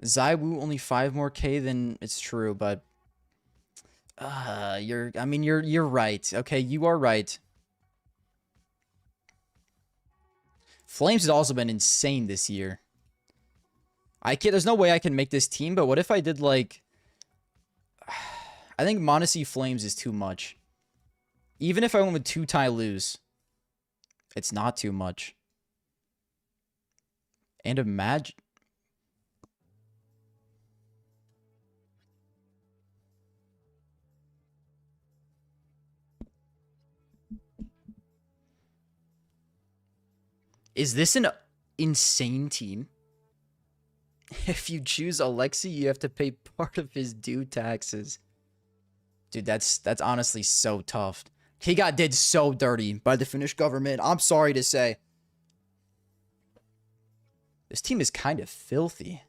Zaiwu only 5 more K than it's true, but you're right. Okay, you are right. Flames has also been insane this year. There's no way I can make this team, but what if I did like I think Monte Flames is too much. Even if I went with 2 Tai Lus, it's not too much. And imagine is this an insane team? If you choose Alexei, you have to pay part of his due taxes. Dude, that's honestly so tough. He did so dirty by the Finnish government. I'm sorry to say. This team is kind of filthy.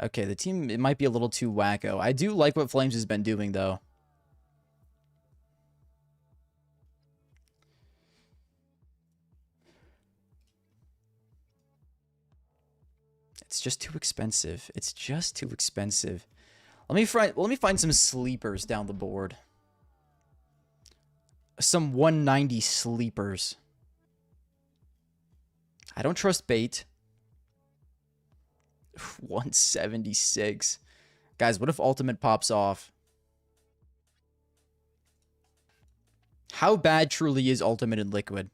Okay, the team, it might be a little too wacko. I do like what Flames has been doing, though. It's just too expensive. It's just too expensive. Let me find some sleepers down the board. Some 190 sleepers. I don't trust bait. 176. Guys, what if ultimate pops off? How bad truly is ultimate in liquid?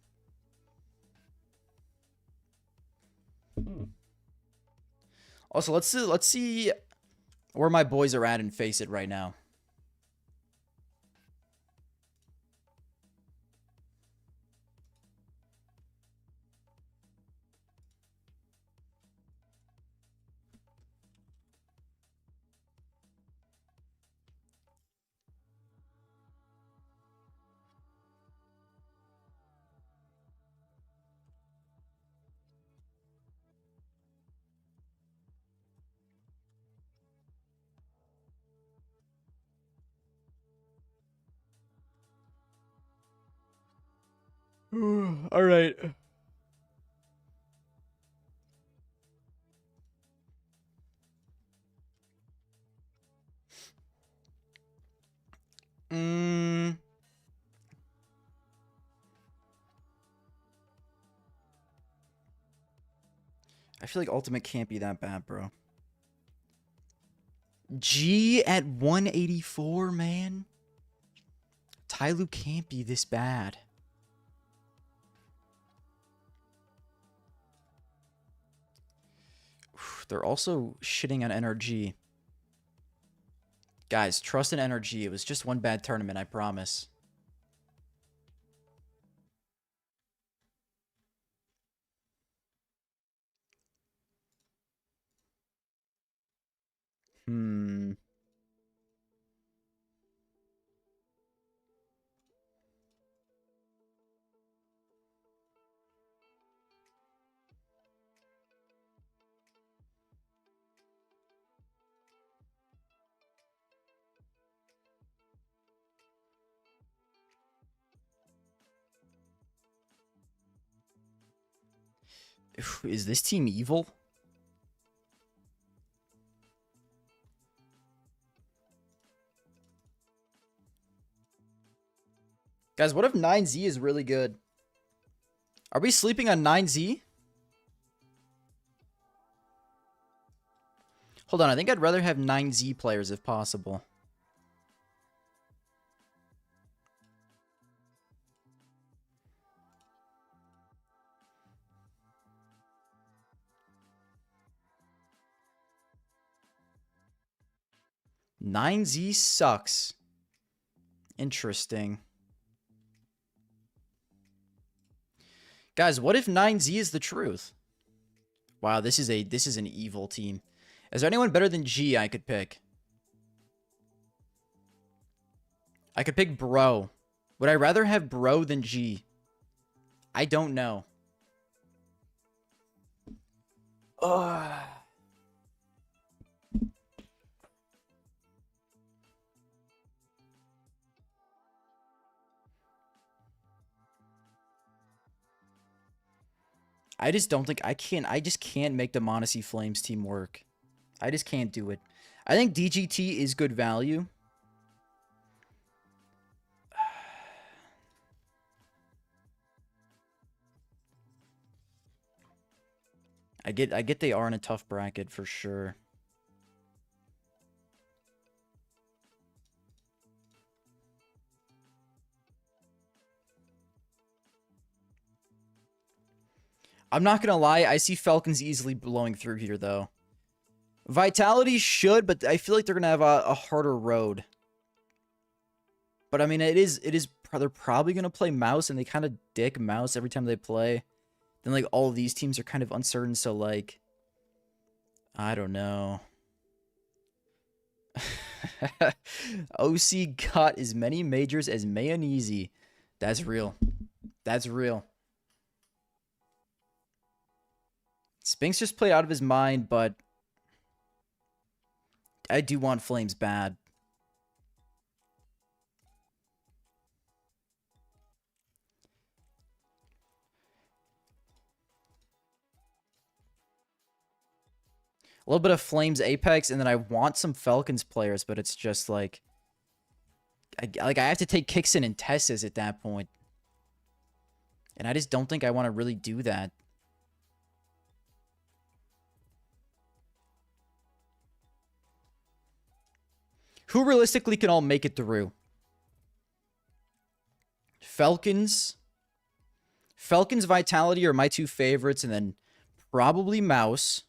Also, let's see Where my boys are at and face it right now. All right. I feel like Ultimate can't be that bad, bro. G at 184, man. Tyloo can't be this bad. They're also shitting on NRG. Guys, trust in NRG. It was just one bad tournament, I promise. Is this team evil? Guys, what if 9Z is really good? Are we sleeping on 9Z? Hold on, I think I'd rather have 9Z players if possible. Nine Z sucks. Interesting. Guys, what if 9Z is the truth? Wow, this is an evil team. Is there anyone better than G I could pick? I could pick Bro. Would I rather have Bro than G? I don't know. Ugh. I just don't think I just can't make the Monte Flames team work. I just can't do it. I think DGT is good value. I get they are in a tough bracket for sure. I'm not gonna lie, I see Falcons easily blowing through here though. Vitality should, but I feel like they're gonna have a harder road. But I mean, they're probably gonna play Mouse, and they kind of dick Mouse every time they play. Then like all of these teams are kind of uncertain, so like, I don't know. OC got as many majors as Mayonnaise. That's real. That's real. Spinks just played out of his mind, but I do want Flames bad. A little bit of Flames Apex, and then I want some Falcons players, but it's just like... I have to take Kixon and Tessis at that point. And I just don't think I want to really do that. Who realistically can all make it through? Falcons. Falcons, Vitality are my two favorites, and then probably Mouse.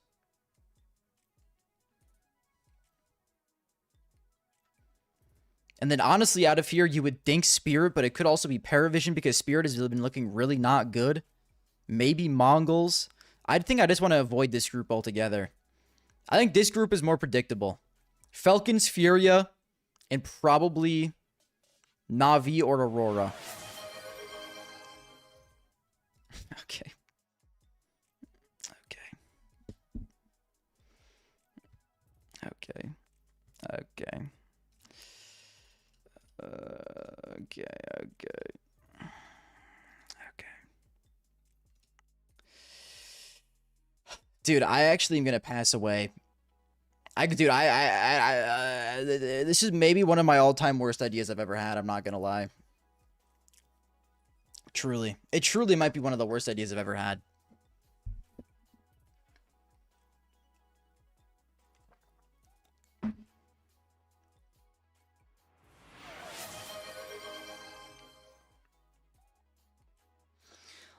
And then honestly, out of here, you would think Spirit, but it could also be Paravision because Spirit has been looking really not good. Maybe Mongols. I think I just want to avoid this group altogether. I think this group is more predictable. Falcons, Furia, and probably Na'Vi or Aurora. Okay. Okay. Okay. Dude, I actually am gonna pass away. This is maybe one of my all-time worst ideas I've ever had. I'm not gonna lie. Truly, it truly might be one of the worst ideas I've ever had.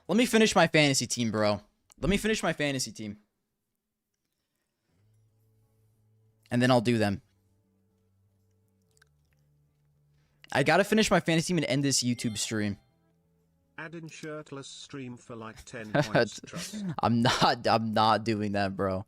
Let me finish my fantasy team, bro. Let me finish my fantasy team. And then I'll do them. I gotta finish my fantasy team and end this YouTube stream. Add in shirtless stream for like 10 points. Trust. I'm not doing that, bro.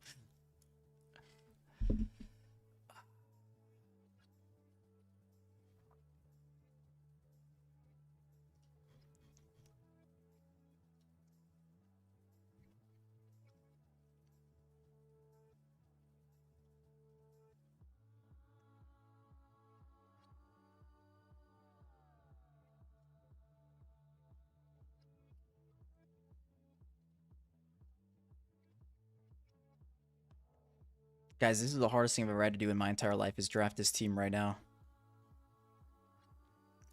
Guys, this is the hardest thing I've ever had to do in my entire life is draft this team right now.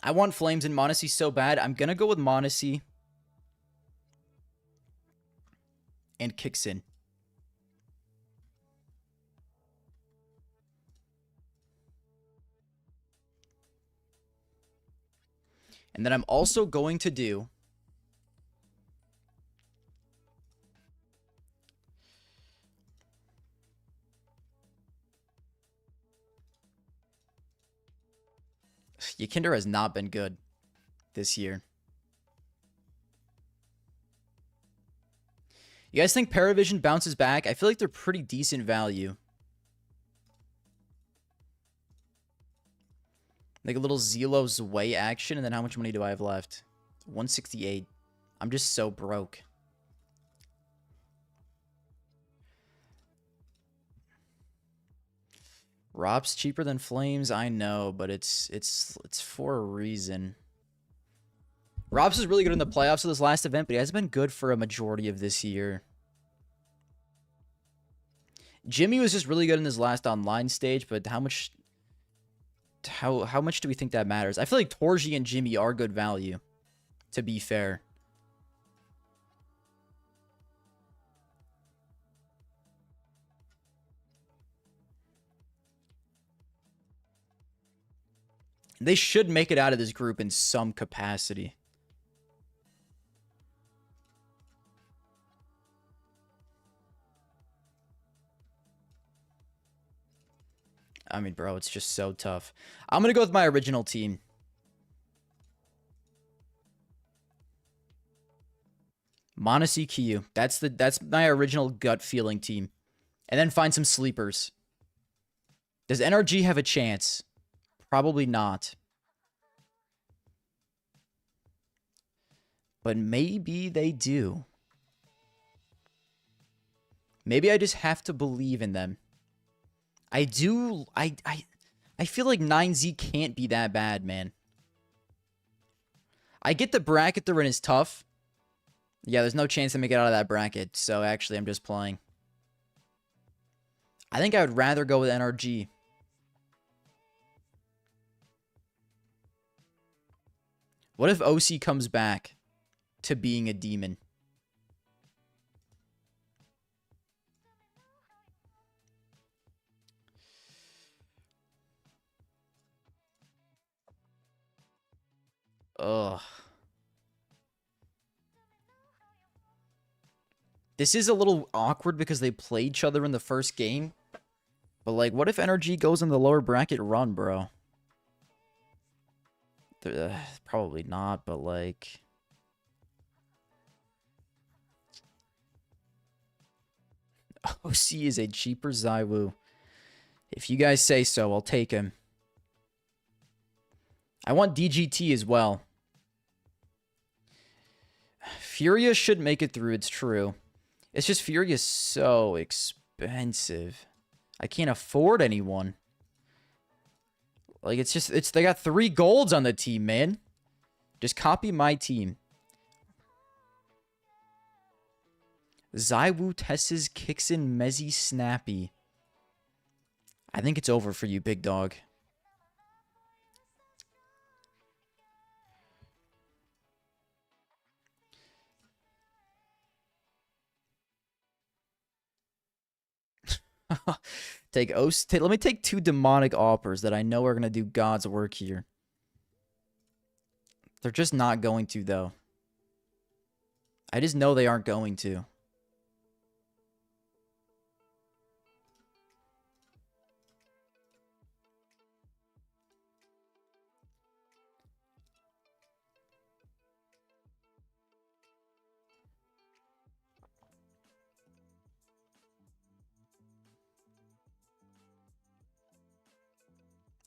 I want Flames and Monte so bad. I'm going to go with Monte and Kixin. And then I'm also going to do... Yakinder has not been good this year. You guys think Paravision bounces back? I feel like they're pretty decent value. Like a little Zelo's Way action, and then how much money do I have left? 168. I'm just so broke. Rob's cheaper than Flames, I know, but it's for a reason. Rob's was really good in the playoffs of this last event, but he hasn't been good for a majority of this year. Jimmy was just really good in his last online stage, but how much do we think that matters? I feel like Torji and Jimmy are good value, to be fair. They should make it out of this group in some capacity. I mean, bro, it's just so tough. I'm going to go with my original team. Monte Q. That's my original gut feeling team. And then find some sleepers. Does NRG have a chance? Probably not. But maybe they do. Maybe I just have to believe in them. I feel like 9Z can't be that bad, man. I get the bracket they're in is tough. Yeah, there's no chance they make it out of that bracket. So actually, I'm just playing. I think I would rather go with NRG. What if OC comes back to being a demon? Ugh. This is a little awkward because they play each other in the first game. But, like, what if NRG goes in the lower bracket run, bro? Probably not, but like... OC is a cheaper Zywoo. If you guys say so, I'll take him. I want DGT as well. Furia should make it through, it's true. It's just Furia is so expensive. I can't afford anyone. Like, they got 3 golds on the team, man. Just copy my team. Zywoo, Tesses, Kixin, Mezzy, Snappy. I think it's over for you, big dog. Let me take 2 demonic offers that I know are going to do God's work here. They're just not going to, though. I just know they aren't going to.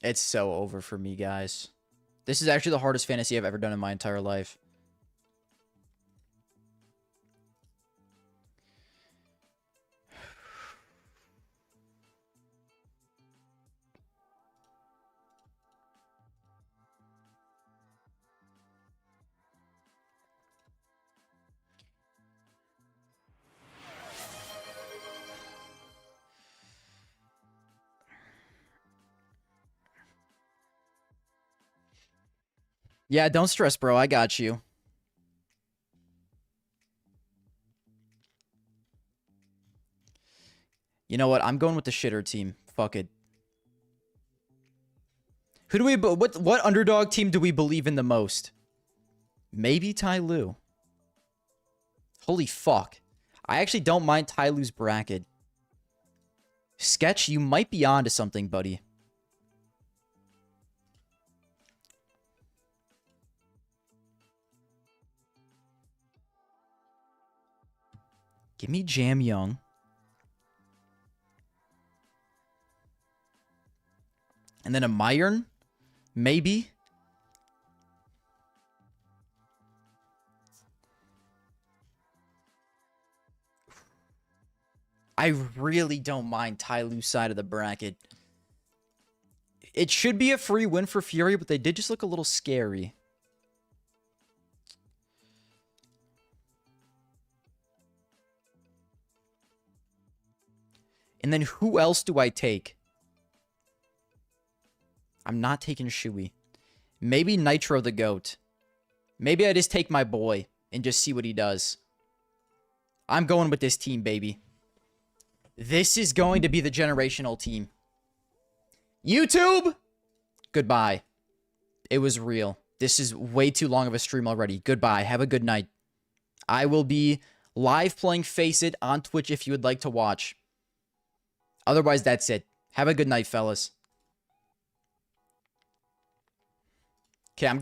It's so over for me, guys. This is actually the hardest fantasy I've ever done in my entire life. Yeah, don't stress, bro. I got you. You know what? I'm going with the shitter team. Fuck it. Who do we... What underdog team do we believe in the most? Maybe Ty Lue. Holy fuck. I actually don't mind Ty Lue's bracket. Sketch, you might be onto something, buddy. Give me Jam Young. And then a Myron? Maybe? I really don't mind Ty Lue's side of the bracket. It should be a free win for Furia, but they did just look a little scary. And then who else do I take? I'm not taking Shui. Maybe Nitro the GOAT. Maybe I just take my boy and just see what he does. I'm going with this team, baby. This is going to be the generational team. YouTube! Goodbye. It was real. This is way too long of a stream already. Goodbye. Have a good night. I will be live playing Face It on Twitch if you would like to watch. Otherwise, that's it. Have a good night, fellas. Okay, I'm going.